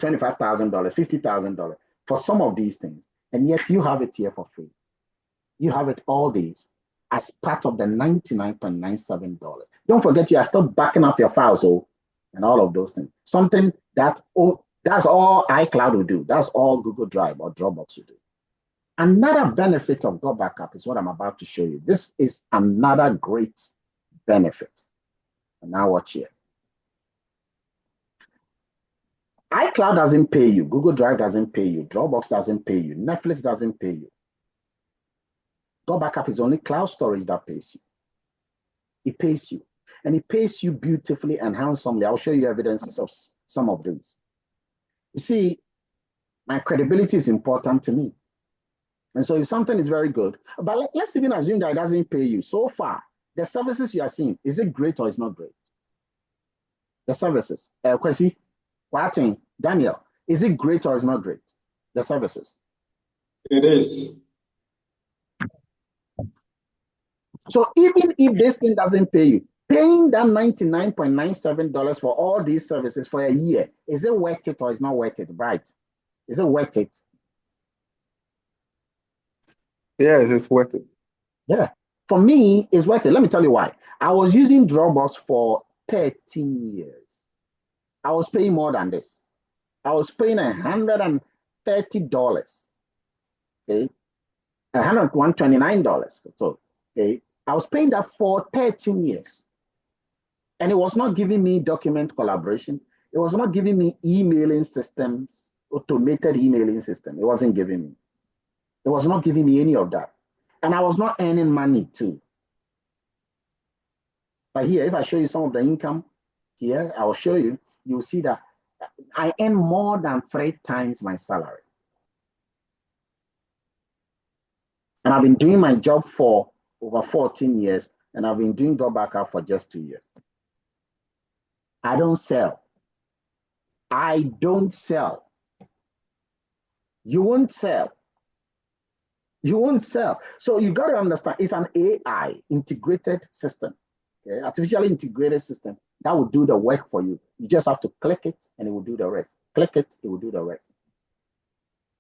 $25,000, $50,000 for some of these things. And yet you have it here for free. You have it all these as part of the $99.97. Don't forget, you are still backing up your files, and all of those things. Something that's all iCloud will do. That's all Google Drive or Dropbox will do. Another benefit of Go Backup is what I'm about to show you. This is another great benefit. And now watch here. iCloud doesn't pay you. Google Drive doesn't pay you. Dropbox doesn't pay you. Netflix doesn't pay you. Go Backup is only cloud storage that pays you. It pays you. And it pays you beautifully and handsomely. I'll show you evidences of some of these. You see, my credibility is important to me. And so if something is very good, but let's even assume that it doesn't pay you. So far, the services you are seeing, is it great or is not great? The services. Kwesi, Wating, Daniel, is it great or is not great? The services. It is. So even if this thing doesn't pay you, paying that $99.97 for all these services for a year, is it worth it or is not worth it? Right? Is it worth it? Yes, it's worth it. Yeah. For me, it's worth it. Let me tell you why. I was using Dropbox for 13 years. I was paying more than this. I was paying $130. Okay, $129. So, okay, I was paying that for 13 years. And it was not giving me document collaboration. It was not giving me emailing systems, automated emailing system. It wasn't giving me. It was not giving me any of that. And I was not earning money too. But here, if I show you some of the income here, I will show you, you'll see that I earn more than 3 times my salary. And I've been doing my job for over 14 years, and I've been doing Go Back Up for just 2 years. I don't sell. I don't sell. You won't sell. You won't sell. So you got to understand, it's an AI integrated system, okay? Artificially integrated system that will do the work for you. You just have to click it and it will do the rest. Click it, it will do the rest.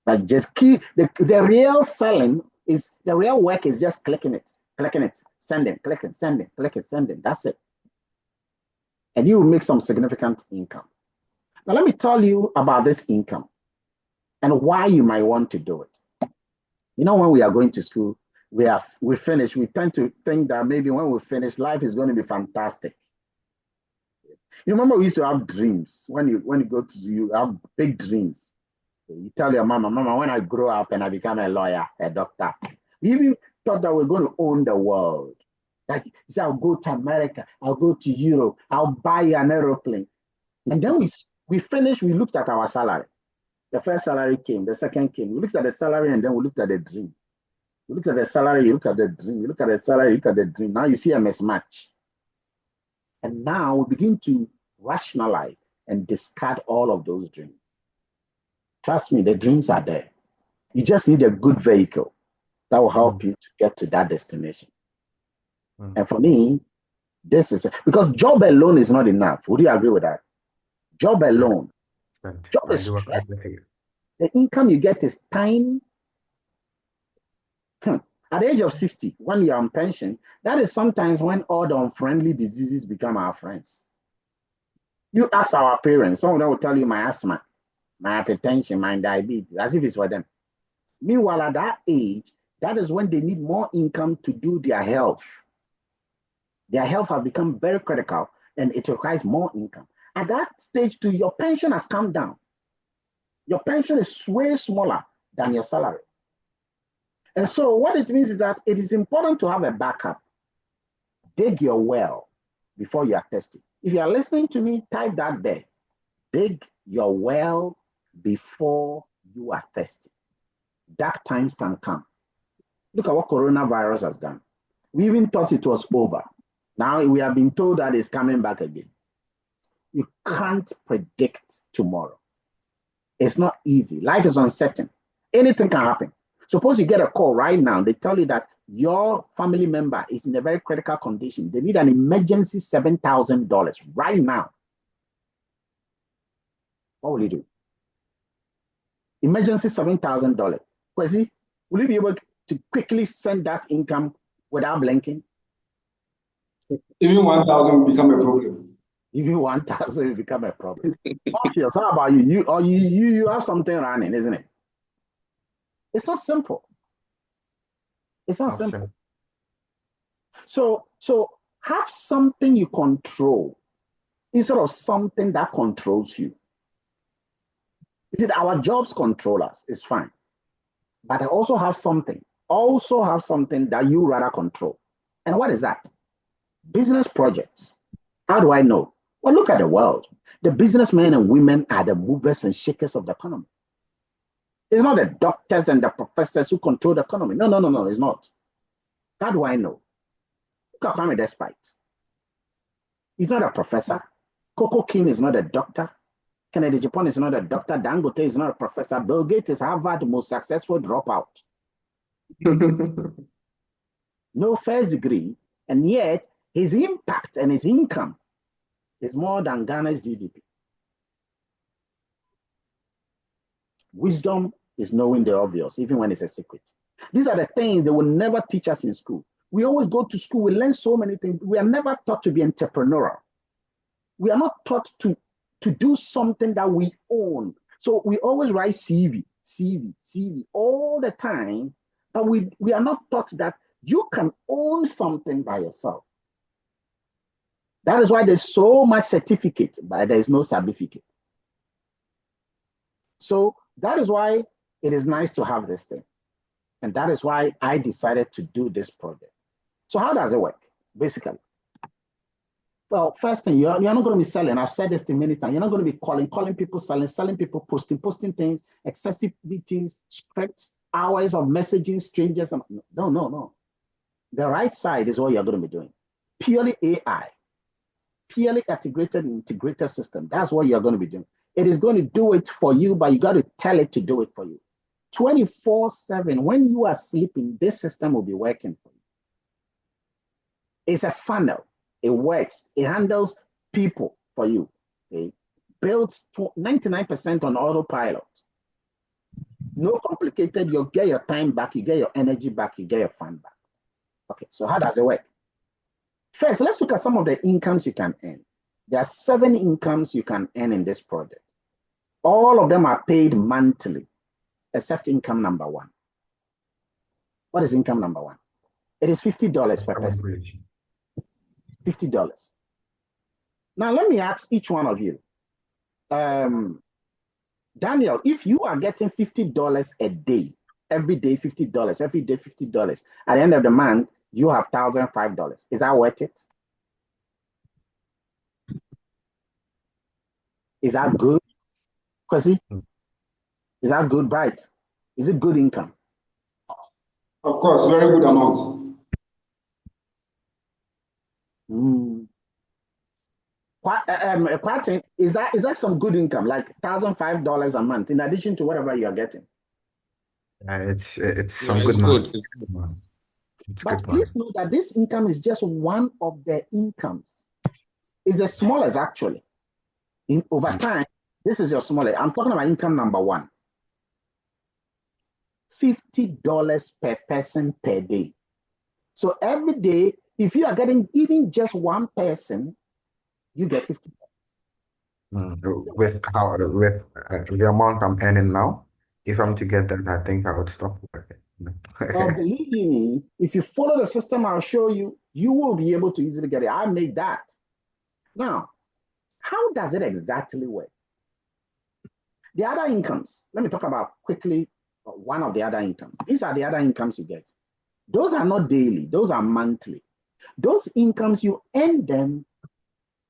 But just keep the real selling is the real work is just clicking it, sending, clicking, sending, clicking, sending. That's it. And you will make some significant income. Now, let me tell you about this income and why you might want to do it. You know, when we are going to school, we finish, we tend to think that maybe when we finish, life is going to be fantastic. You remember we used to have dreams. When you go to, you have big dreams. You tell your mama, when I grow up and I become a lawyer, a doctor. We even thought that we're going to own the world. Like, you say, I'll go to America, I'll go to Europe, I'll buy an aeroplane. And then we finished, we looked at our salary. The first salary came, the second came. We looked at the salary and then we looked at the dream. You look at the salary, you look at the dream. You look at the salary, you look at the dream. Now you see a mismatch. And now we begin to rationalize and discard all of those dreams. Trust me, the dreams are there. You just need a good vehicle that will help you to get to that destination. And for me, this is because job alone is not enough. Would you agree with that? Job alone. Job is stressful. The income you get is tiny. At the age of 60, when you're on pension, that is sometimes when all the unfriendly diseases become our friends. You ask our parents, some of them will tell you my asthma, my hypertension, my diabetes, as if it's for them. Meanwhile, at that age, that is when they need more income to do their health. Their health has become very critical and it requires more income. At that stage too, your pension has come down. Your pension is way smaller than your salary. And so what it means is that it is important to have a backup. Dig your well before you are thirsty. If you are listening to me, type that there. Dig your well before you are thirsty. Dark times can come. Look at what coronavirus has done. We even thought it was over. Now we have been told that it's coming back again. You can't predict tomorrow. It's not easy. Life is uncertain. Anything can happen. Suppose you get a call right now. They tell you that your family member is in a very critical condition. They need an emergency $7,000 right now. What will you do? Emergency $7,000. Kwesi, will you be able to quickly send that income without blinking? Even 1,000 will become a problem. Even 1,000 will become a problem. Obvious. How about you? You have something running, isn't it? It's not simple. It's not simple. So have something you control instead of something that controls you. Is it our jobs control us? It's fine. But I also have something that you rather control. And what is that? Business projects. How do I know? Well, look at the world. The businessmen and women are the movers and shakers of the economy. It's not the doctors and the professors who control the economy. No, it's not. How do I know? Look at Kwame Despite. He's not a professor. Coco King is not a doctor. Kennedy Japan is not a doctor. Dangote is not a professor. Bill Gates is Harvard's most successful dropout. No first degree, and yet his impact and his income is more than Ghana's GDP. Wisdom is knowing the obvious, even when it's a secret. These are the things they will never teach us in school. We always go to school, we learn so many things. We are never taught to be entrepreneurial. We are not taught to to do something that we own. So we always write CV, CV, CV all the time, but we are not taught that you can own something by yourself. That is why there's so much certificate, but there is no certificate. So that is why it is nice to have this thing. And that is why I decided to do this project. So how does it work, basically? Well, first thing, you're not going to be selling. I've said this to many times. You're not going to be calling people, selling people, posting things, excessive meetings, scripts, hours of messaging strangers. No. The right side is what you're going to be doing. Purely AI, purely integrated system. That's what you're going to be doing. It is going to do it for you, but you got to tell it to do it for you. 24/7, when you are sleeping, this system will be working for you. It's a funnel. It works. It handles people for you. Okay? Built 99% on autopilot. No complicated. You get your time back. You get your energy back. You get your fun back. Okay, so how does it work? First, let's look at some of the incomes you can earn. There are 7 incomes you can earn in this project. All of them are paid monthly, except income number 1. What is income number 1? It is $50 per person. $50. Now, let me ask each one of you. Daniel, if you are getting $50 a day, every day $50, every day $50, at the end of the month, you have $1,005. Is that worth it? Is that good? Kwesi? Is that good, Bright? Is it good income? Of course, very good amount. Is that some good income, like $1,005 a month, in addition to whatever you are getting? It's some good money. But please know that this income is just one of the incomes. It's the smallest, actually. Over time, this is your smallest. I'm talking about income number 1. $50 per person per day. So every day, if you are getting even just one person, you get $50. With the amount I'm earning now, if I'm to get that, I think I would stop working. Well, believe me, if you follow the system I'll show you, you will be able to easily get it. I made that. Now, how does it exactly work? The other incomes, let me talk about quickly one of the other incomes. These are the other incomes you get. Those are not daily, those are monthly. Those incomes, you earn them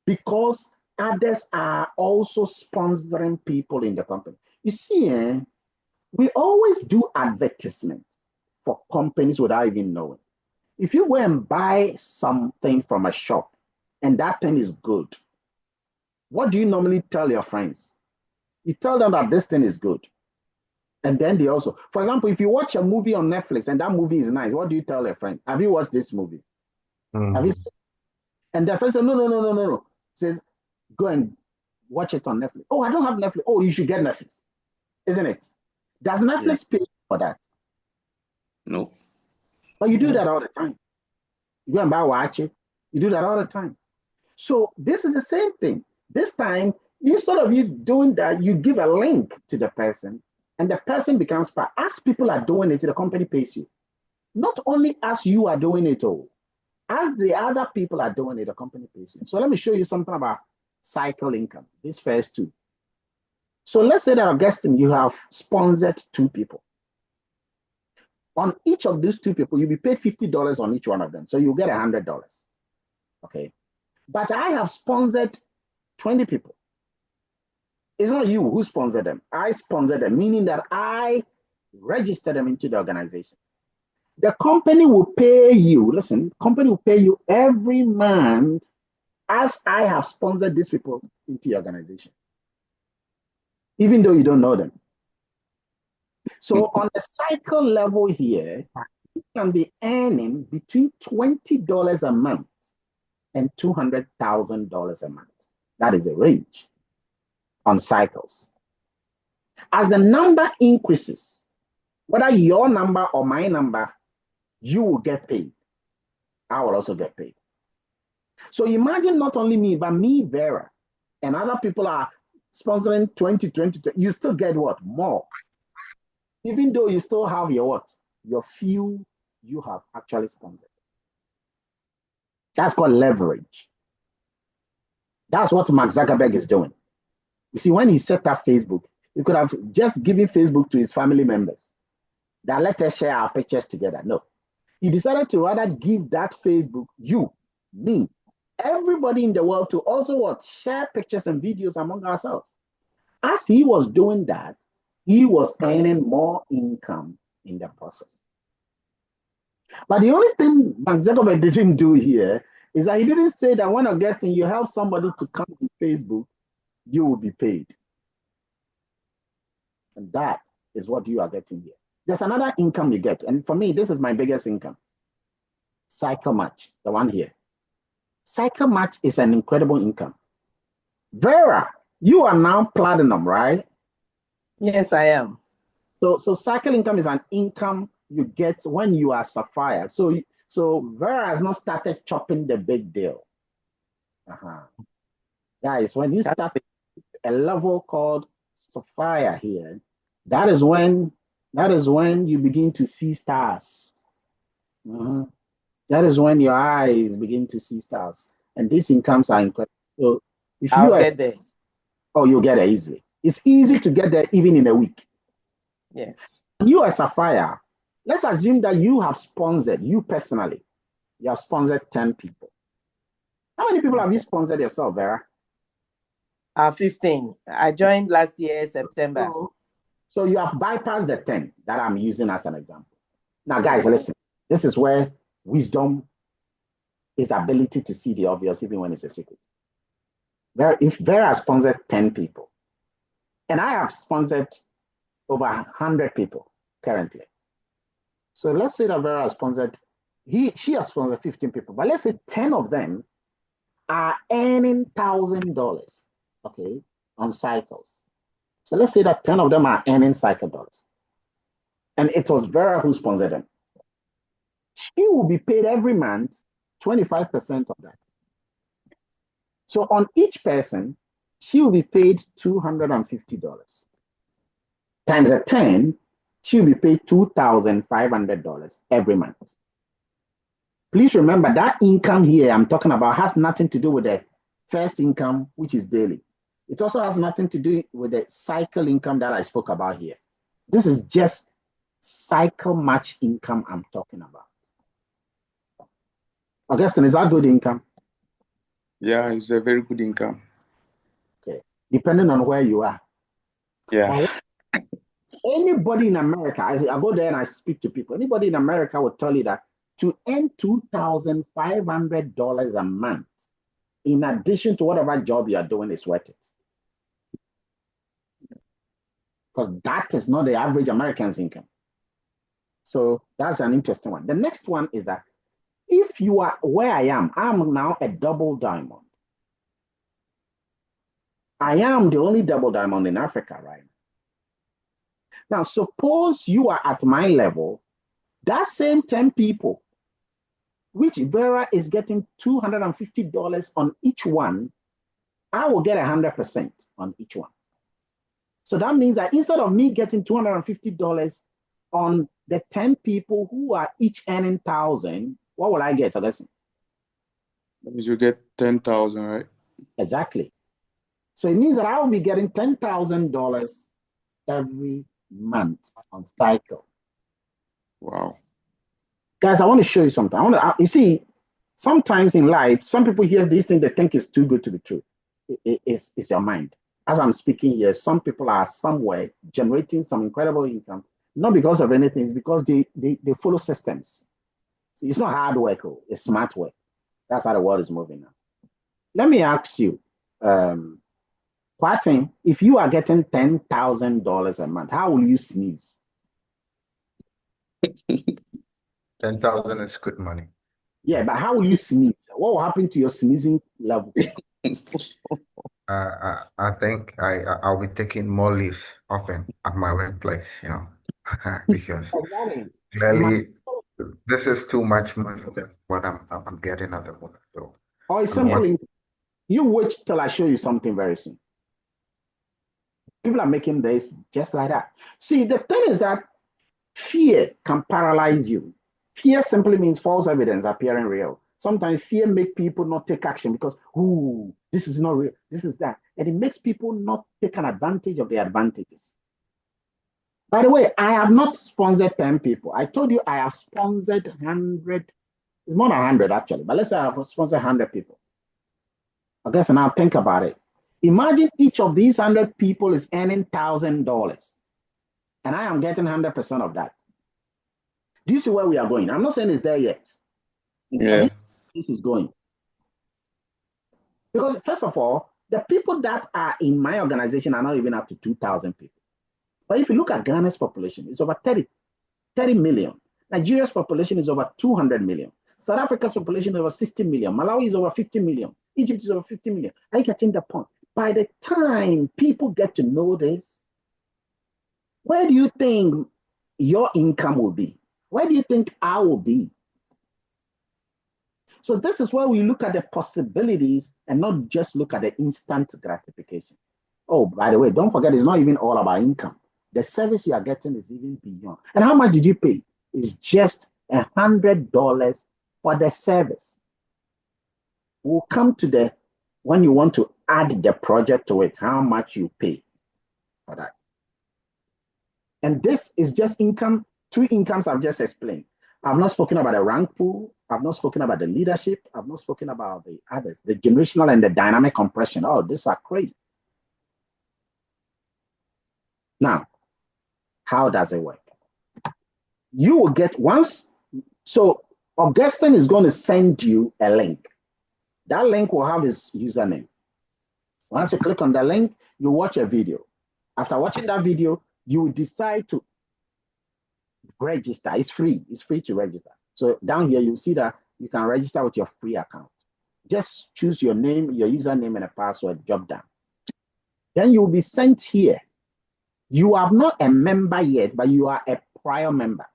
because others are also sponsoring people in the company. You see, we always do advertisement for companies without even knowing. If you go and buy something from a shop and that thing is good, what do you normally tell your friends? You tell them that this thing is good. And then they also, for example, if you watch a movie on Netflix and that movie is nice, what do you tell a friend? Have you watched this movie? Have you seen? And their friend says, no. Says, go and watch it on Netflix. Oh, I don't have Netflix. Oh, you should get Netflix. Isn't it? Does Netflix pay for that? No. But you do that all the time. You go and buy watch it. You do that all the time. So this is the same thing. This time, instead of you doing that, you give a link to the person and the person becomes part. As people are doing it, the company pays you. Not only as you are doing it all, as the other people are doing it, the company pays you. So let me show you something about cycle income, these first 2. So let's say that, Augustine, you have sponsored 2 people. On each of these 2 people, you'll be paid $50 on each one of them. So you'll get $100. Okay. But I have sponsored 20 people. It's not you who sponsored them. I sponsored them, meaning that I registered them into the organization. The company will pay you, listen, company will pay you every month as I have sponsored these people into the organization, even though you don't know them. So on the cycle level here, you can be earning between $20 a month and $200,000 a month. That is a range on cycles. As the number increases, whether your number or my number, you will get paid. I will also get paid. So imagine not only me, but me, Vera, and other people are sponsoring 2020, you still get what? More. Even though you still have your what? Your few you have actually sponsored. That's called leverage. That's what Mark Zuckerberg is doing. You see, when he set up Facebook, he could have just given Facebook to his family members that let us share our pictures together. No. He decided to rather give that Facebook, you, me, everybody in the world to also what? Share pictures and videos among ourselves. As he was doing that, he was earning more income in the process. But the only thing Mark Zuckerberg didn't do here is that he didn't say that when Augustine, you help somebody to come on Facebook, you will be paid. And that is what you are getting here. There's another income you get. And for me, this is my biggest income. Cycle match, the one here. Cycle match is an incredible income. Vera, you are now platinum, right? Yes, I am. So cycle income is an income you get when you are sapphire. So Vera has not started chopping the big deal. Guys, when you start a level called sapphire here, that is when you begin to see stars. That is when your eyes begin to see stars. And these incomes are incredible. So if I'll get there. Oh, you'll get there easily. It's easy to get there even in a week. Yes. You as Sapphire, let's assume that you have sponsored, you personally, you have sponsored 10 people. How many people have you sponsored yourself, Vera? 15. I joined last year, September. So you have bypassed the 10 that I'm using as an example. Now, guys, listen. This is where wisdom is ability to see the obvious, even when it's a secret. If Vera has sponsored 10 people, and I have sponsored over 100 people currently. So let's say that Vera has sponsored, she has sponsored 15 people, but let's say 10 of them are earning $1,000, okay, on cycles. So let's say that 10 of them are earning cycle dollars. And it was Vera who sponsored them. She will be paid every month 25% of that. So on each person, she will be paid $250. Times a 10, she will be paid $2,500 every month. Please remember that income here I'm talking about has nothing to do with the first income, which is daily. It also has nothing to do with the cycle income that I spoke about here. This is just cycle match income I'm talking about. Augustine, is that good income? Yeah, it's a very good income. Okay, depending on where you are. Yeah. Anybody in America, I go there and I speak to people, anybody in America will tell you that to earn $2,500 a month, in addition to whatever job you are doing, is worth it. Because that is not the average American's income. So that's an interesting one. The next one is that if you are where I am now a double diamond. I am the only double diamond in Africa right now. Now, suppose you are at my level, that same 10 people, which Vera is getting $250 on each one, I will get 100% on each one. So that means that instead of me getting $250 on the 10 people who are each earning 1,000, what will I get? Listen. That means you get 10,000, right? Exactly. So it means that I will be getting $10,000 every month on cycle. Wow. Guys, I want to show you something. You see, sometimes in life, some people hear these things, they think it's too good to be true. It's your mind. As I'm speaking here, some people are somewhere generating some incredible income, not because of anything, it's because they follow systems. See, it's not hard work, it's smart work. That's how the world is moving now. Let me ask you, Kwatin, if you are getting $10,000 a month, how will you sneeze? 10,000 is good money. Yeah, but how will you sneeze? What will happen to your sneezing level? I think I'll be taking more leaves often at my workplace, because clearly this is too much money than what I'm getting at the moment. So it's simple. You wait till I show you something very soon. People are making this just like that. See, the thing is that fear can paralyze you. Fear simply means false evidence appearing real. Sometimes fear makes people not take action because, ooh, this is not real, this is that. And it makes people not take an advantage of the advantages. By the way, I have not sponsored 10 people. I told you I have sponsored 100. It's more than 100 actually, but let's say I have sponsored 100 people. Okay, so now think about it. Imagine each of these 100 people is earning $1,000 and I am getting 100% of that. Do you see where we are going? I'm not saying it's there yet. Yeah. This is going. Because first of all, the people that are in my organization are not even up to 2,000 people. But if you look at Ghana's population, it's over 30 million. Nigeria's population is over 200 million. South Africa's population is over 60 million. Malawi is over 50 million. Egypt is over 50 million. Are you getting the point? By the time people get to know this, where do you think your income will be? Where do you think I will be? So this is where we look at the possibilities and not just look at the instant gratification. Oh, by the way, don't forget, it's not even all about income. The service you are getting is even beyond. And how much did you pay? It's just $100 for the service. We'll come to the, when you want to add the project to it, how much you pay for that. And this is just income, 2 incomes I've just explained. I've not spoken about the rank pool. I've not spoken about the leadership. I've not spoken about the others, the generational and the dynamic compression. Oh, these are crazy. Now, how does it work? You will get once, so Augustine is going to send you a link. That link will have his username. Once you click on the link, you watch a video. After watching that video, you will decide to register. It's free. It's free to register. So down here, you see that you can register with your free account. Just choose your name, your username, and a password, job done. Then you will be sent here. You are not a member yet, but you are a prior member.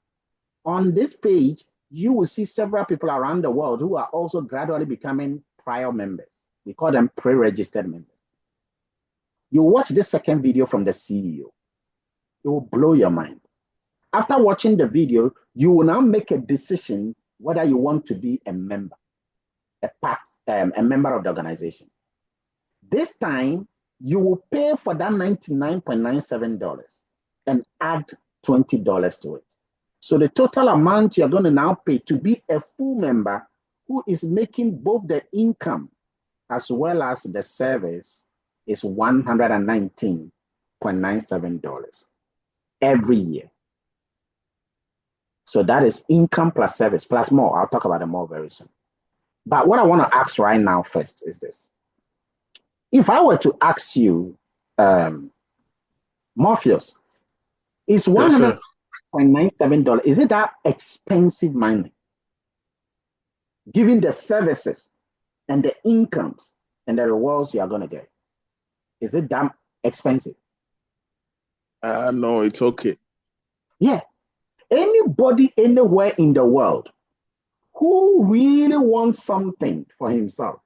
On this page, you will see several people around the world who are also gradually becoming prior members. We call them pre-registered members. You watch this second video from the CEO. It will blow your mind. After watching the video, you will now make a decision whether you want to be a member, a member of the organization. This time, you will pay for that $99.97 and add $20 to it. So the total amount you're going to now pay to be a full member who is making both the income as well as the service is $119.97 every year. So that is income plus service plus more. I'll talk about it more very soon. But what I want to ask right now first is this. If I were to ask you, Morpheus, is $100.97, is it that expensive money? Given the services and the incomes and the rewards you are going to get, is it that expensive? No, it's okay. Yeah. Anybody anywhere in the world who really wants something for himself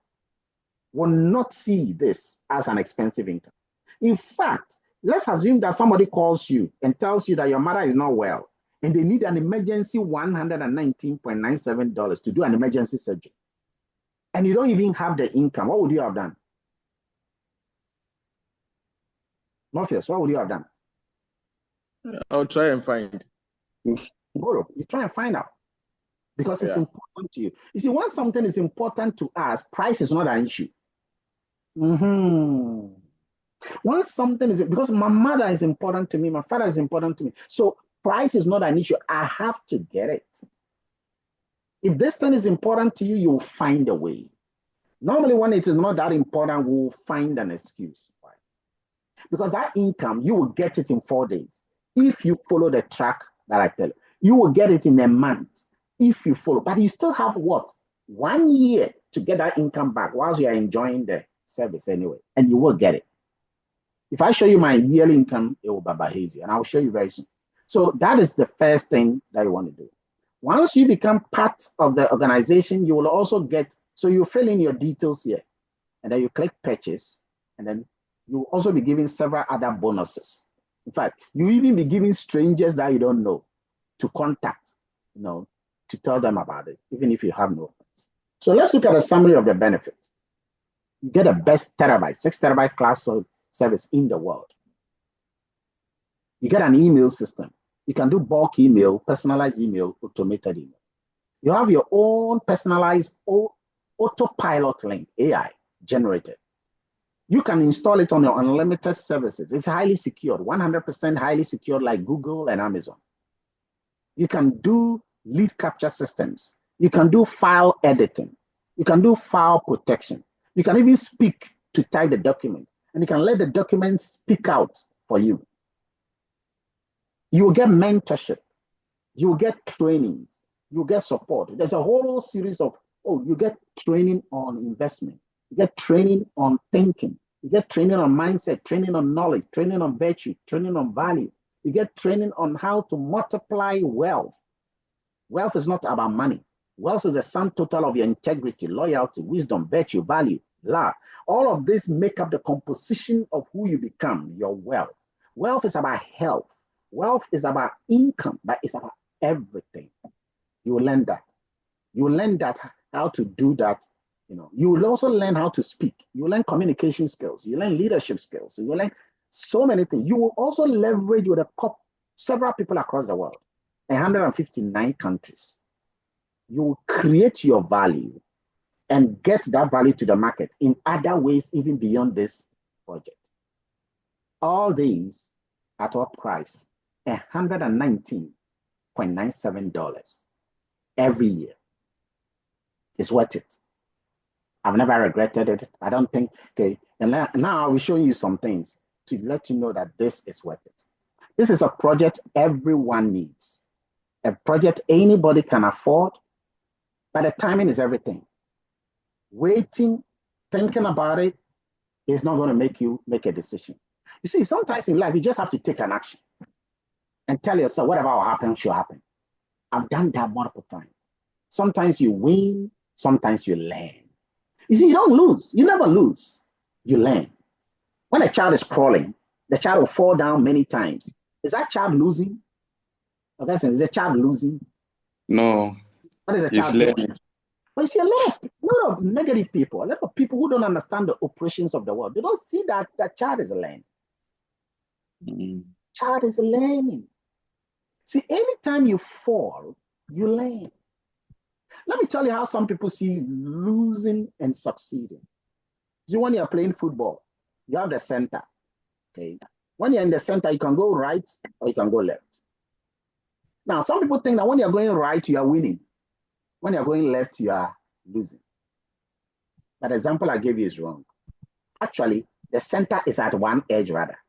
will not see this as an expensive income. In fact, let's assume that somebody calls you and tells you that your mother is not well and they need an emergency $119.97 to do an emergency surgery. And you don't even have the income. What would you have done? Morpheus, what would you have done? I'll try and find. Guru, you try and find out because it's important to you. You see, once something is important to us, price is not an issue. Once something is, because my mother is important to me, my father is important to me. So price is not an issue. I have to get it. If this thing is important to you, you will find a way. Normally, when it is not that important, we'll find an excuse. Why? Because that income, you will get it in 4 days. If you follow the track that I tell you, you will get it in a month if you follow. But you still have what? 1 year to get that income back whilst you are enjoying the service anyway, and you will get it. If I show you my yearly income, it will be hazy, and I'll show you very soon. So that is the first thing that you want to do. Once you become part of the organization, you will also get, so you fill in your details here, and then you click purchase, and then You'll also be given several other bonuses. In fact, you even be giving strangers that you don't know to contact, to tell them about it, even if you have no friends. So let's look at a summary of the benefits. You get the best terabyte, 6 terabyte cloud service in the world. You get an email system. You can do bulk email, personalized email, automated email. You have your own personalized autopilot link, AI generated. You can install it on your unlimited services. It's highly secured, 100% highly secured, like Google and Amazon. You can do lead capture systems. You can do file editing. You can do file protection. You can even speak to type the document, and you can let the document speak out for you. You will get mentorship. You will get trainings. You will get support. There's a whole series of, you get training on investment. You get training on thinking. You get training on mindset, training on knowledge, training on virtue, training on value. You get training on how to multiply wealth. Wealth is not about money. Wealth is the sum total of your integrity, loyalty, wisdom, virtue, value, love. All of this make up the composition of who you become, your wealth. Wealth is about health. Wealth is about income, but it's about everything. You will learn that. You will learn that, how to do that. You will also learn how to speak. You will learn communication skills. You learn leadership skills. You will learn so many things. You will also leverage with several people across the world, 159 countries. You will create your value and get that value to the market in other ways, even beyond this project. All these at what price? $119.97 every year. It's worth it. I've never regretted it. I don't think, okay. And now I will show you some things to let you know that this is worth it. This is a project everyone needs. A project anybody can afford, but the timing is everything. Waiting, thinking about it is not going to make you make a decision. You see, sometimes in life, you just have to take an action and tell yourself, whatever will happen should happen. I've done that multiple times. Sometimes you win, sometimes you learn. You see, you don't lose. You never lose. You learn. When a child is crawling, the child will fall down many times. Is that child losing? Okay, so is the child losing? No. What is the child doing? But you see, a lot of negative people, a lot of people who don't understand the operations of the world, they don't see that that child is learning. Child is learning. See, anytime you fall, you learn. Let me tell you how some people see losing and succeeding. See, when you're playing football, you have the center. Okay. When you're in the center, you can go right or you can go left. Now, some people think that when you're going right, you are winning. When you're going left, you are losing. But the example I gave you is wrong. Actually, the center is at one edge rather.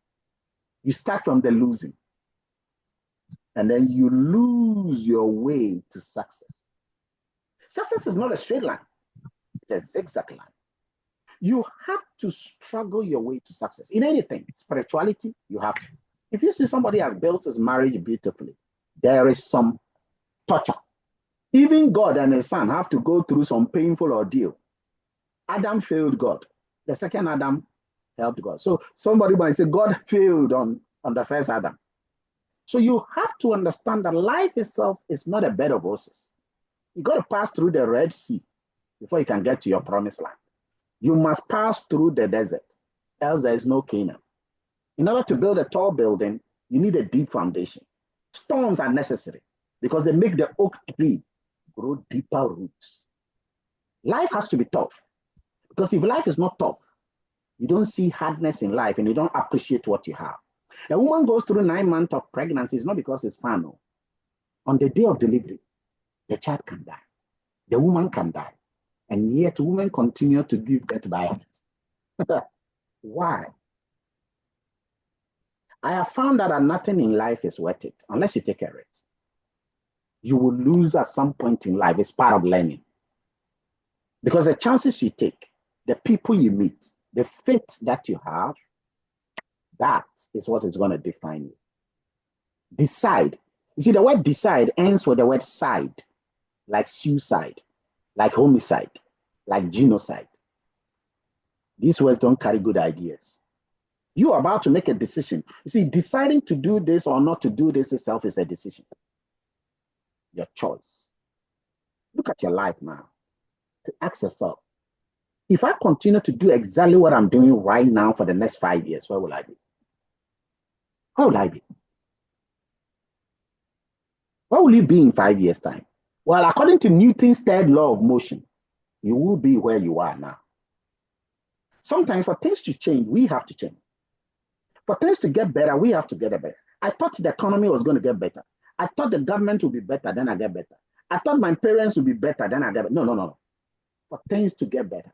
You start from the losing. And then you lose your way to success. Success is not a straight line. It's a zigzag line. You have to struggle your way to success. In anything, spirituality, you have to. If you see somebody has built his marriage beautifully, there is some torture. Even God and his son have to go through some painful ordeal. Adam failed God. The second Adam helped God. So somebody might say God failed on the first Adam. So you have to understand that life itself is not a bed of roses. You got to pass through the Red Sea before you can get to your promised land. You must pass through the desert, else there is no Canaan. In order to build a tall building, you need a deep foundation. Storms are necessary because they make the oak tree grow deeper roots. Life has to be tough because if life is not tough, you don't see hardness in life and you don't appreciate what you have. A woman goes through 9 months of pregnancy, it's not because it's fun. No. On the day of delivery, the child can die. The woman can die. And yet women continue to give birth by it. Why? I have found out that nothing in life is worth it unless you take a risk. You will lose at some point in life. It's part of learning. Because the chances you take, the people you meet, the faith that you have, that is what is going to define you. Decide. You see, the word decide ends with the word side, like suicide, like homicide, like genocide. These words don't carry good ideas. You are about to make a decision. You see, deciding to do this or not to do this itself is a decision. Your choice. Look at your life now. Ask yourself, if I continue to do exactly what I'm doing right now for the next 5 years, where will I be? Where will I be? Where will you be in 5 years' time? Well, according to Newton's third law of motion, you will be where you are now. Sometimes for things to change, we have to change. For things to get better, we have to get better. I thought the economy was going to get better. I thought the government would be better, then I get better. I thought my parents would be better, then I get better. No. For things to get better,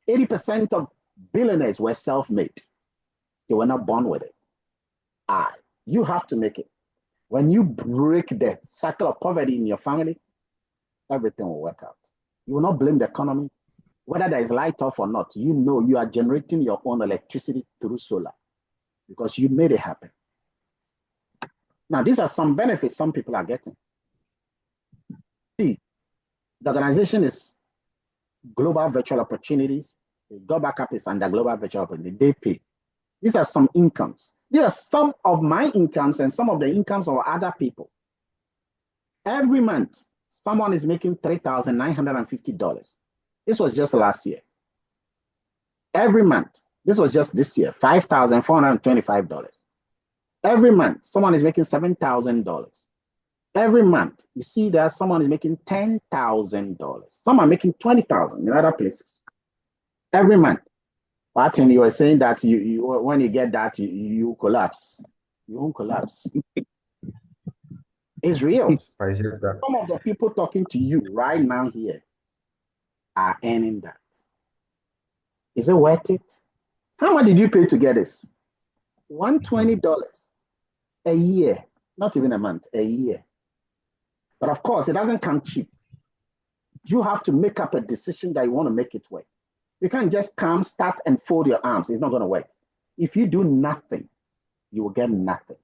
80% of billionaires were self-made. They were not born with it. You have to make it. When you break the cycle of poverty in your family, everything will work out. You will not blame the economy. Whether there is light off or not, you know you are generating your own electricity through solar because you made it happen. Now, these are some benefits some people are getting. See, the organization is Global Virtual Opportunities. The Go Backup is under Global Virtual Opportunities. They pay. These are some incomes. These are some of my incomes and some of the incomes of other people. Every month, someone is making $3,950. This was just last year. Every month, this was just this year, $5,425. Every month, someone is making $7,000. Every month, you see that someone is making $10,000. Some are making $20,000 in other places. Every month. Martin, you were saying that you when you get that, you collapse. You won't collapse. It's real. Some of the people talking to you right now here are earning that. Is it worth it? How much did you pay to get this? $120 a year, not even a month, a year. But of course, it doesn't come cheap. You have to make up a decision that you want to make it work. You can't just come, start, and fold your arms. It's not going to work. If you do nothing, you will get nothing.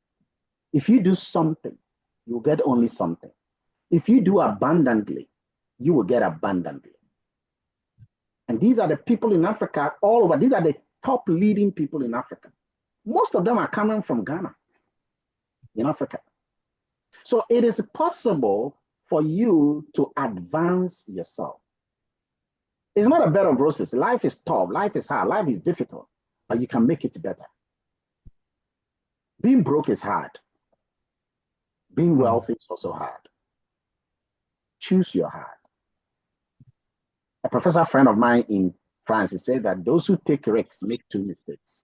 If you do something, you will get only something. If you do abundantly, you will get abundantly. And these are the people in Africa all over. These are the top leading people in Africa. Most of them are coming from Ghana, in Africa. So it is possible for you to advance yourself. It's not a bed of roses. Life is tough. Life is hard. Life is difficult, but you can make it better. Being broke is hard. Being wealthy is also hard. Choose your hard. A professor friend of mine in France, he said that those who take risks make 2 mistakes.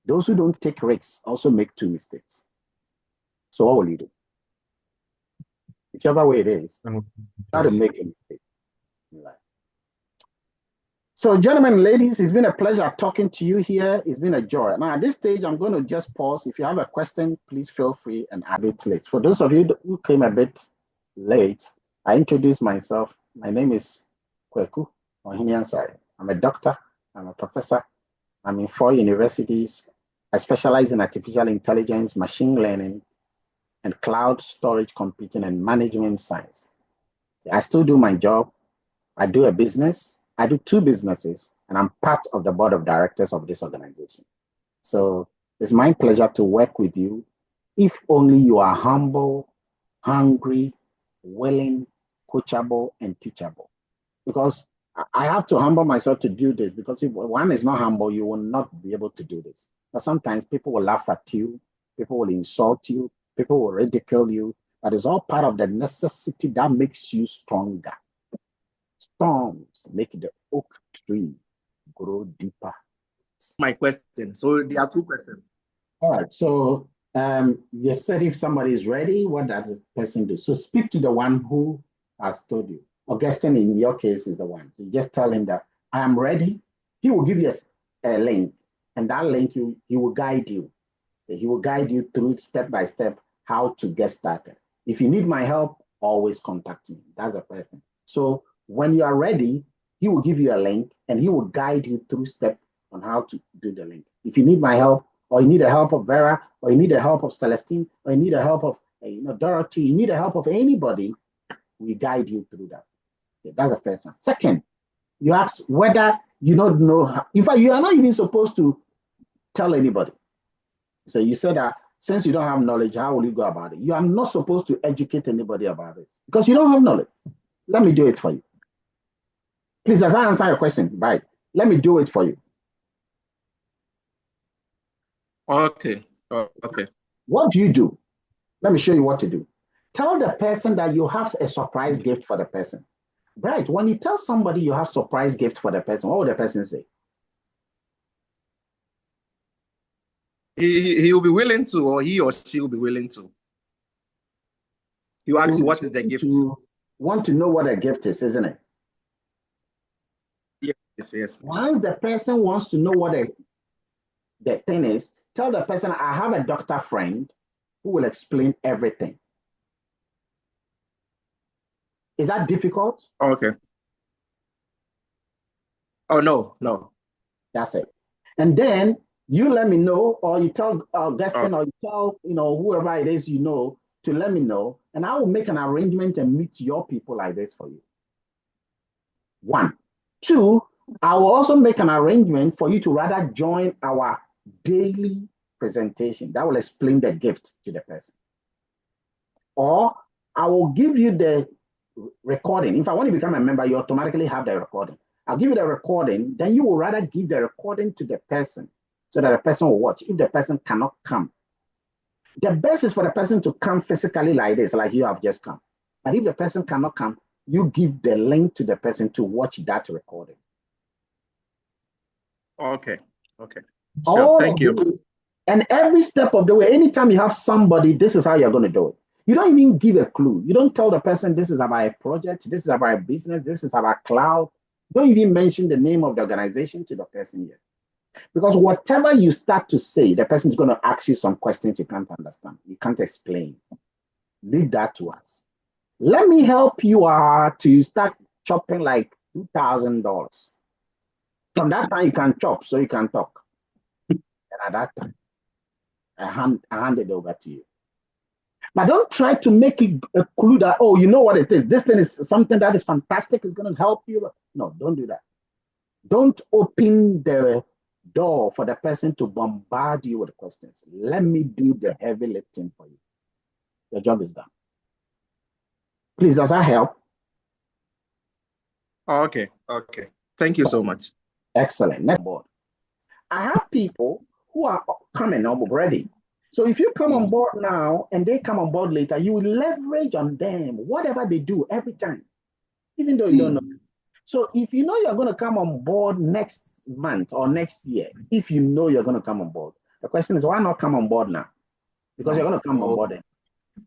Those who don't take risks also make 2 mistakes. So what will you do? Whichever way it is, try to make a mistake in life. So, gentlemen and ladies, it's been a pleasure talking to you here. It's been a joy. Now, at this stage, I'm going to just pause. If you have a question, please feel free and add it late. For those of you who came a bit late, I introduced myself. My name is Kweku Ohiniansari. I'm a doctor. I'm a professor. I'm in 4 universities. I specialize in artificial intelligence, machine learning, and cloud storage computing and management science. I still do my job. I do a business. I do 2 businesses, and I'm part of the board of directors of this organization. So it's my pleasure to work with you if only you are humble, hungry, willing, coachable, and teachable. Because I have to humble myself to do this, because if one is not humble, you will not be able to do this. But sometimes people will laugh at you, people will insult you, people will ridicule you, but it's all part of the necessity that makes you stronger. Storms make the oak tree grow deeper. My question. So there are 2 questions. All right. So you said if somebody is ready, what does the person do? So speak to the one who has told you. Augustine, in your case, is the one. You just tell him that I am ready. He will give you a link, and that link he will guide you. He will guide you through step by step how to get started. If you need my help, always contact me. That's the first thing. So when you are ready, he will give you a link and he will guide you through steps on how to do the link. If you need my help, or you need the help of Vera, or you need the help of Celestine, or you need the help of Dorothy, you need the help of anybody, we guide you through that. Okay, that's the first one. Second, you ask whether You don't know how, in fact, you are not even supposed to tell anybody. So you said that since you don't have knowledge, how will you go about it? You are not supposed to educate anybody about this because you don't have knowledge. Let me do it for you. Please, as I answer your question, right? Let me do it for you. Okay. Okay. What do you do? Let me show you what to do. Tell the person that you have a surprise gift for the person. Right. When you tell somebody you have surprise gift for the person, what will the person say? He will be willing to, or he or she will be willing to. You ask you what is the gift? Want to know what a gift is, isn't it? Yes. Once the person wants to know what the thing is, tell the person, I have a doctor friend who will explain everything. Is that difficult? Okay. Oh, no. That's it. And then you let me know, or you tell Destin, or you tell whoever it is to let me know, and I will make an arrangement and meet your people like this for you. 1. 2, I will also make an arrangement for you to rather join our daily presentation that will explain the gift to the person. Or I will give you the recording. If I want to become a member, you automatically have the recording. I'll give you the recording, then you will rather give the recording to the person so that the person will watch if the person cannot come. The best is for the person to come physically like this, like you have just come. But if the person cannot come, you give the link to the person to watch that recording. Okay. Sure, thank you. And every step of the way, anytime you have somebody, this is how you're going to do it. You don't even give a clue. You don't tell the person this is about a project, this is about a business, this is about cloud. Don't even mention the name of the organization to the person yet. Because whatever you start to say, the person is going to ask you some questions you can't understand. You can't explain. Leave that to us. Let me help you to start chopping like $2,000. From that time, you can chop, so you can talk. And at that time, I hand it over to you. But don't try to make it a clue that, oh, you know what it is. This thing is something that is fantastic. It's going to help you. No, don't do that. Don't open the door for the person to bombard you with questions. Let me do the heavy lifting for you. The job is done. Please, does that help? Okay. Thank you so much. Excellent. Next board. I have people who are coming on board already. So if you come on board now and they come on board later, you will leverage on them, whatever they do every time, even though you don't know. So if you know you're going to come on board next month or next year, if you know you're going to come on board, the question is, why not come on board now? Because you're going to come on board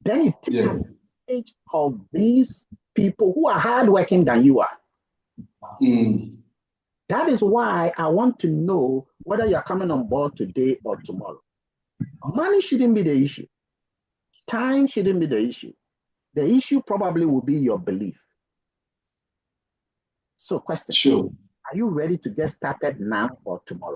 then you take advantage of these people who are hardworking than you are. That is why I want to know whether you're coming on board today or tomorrow. Money shouldn't be the issue. Time shouldn't be the issue. The issue probably will be your belief. So question. Sure. Are you ready to get started now or tomorrow?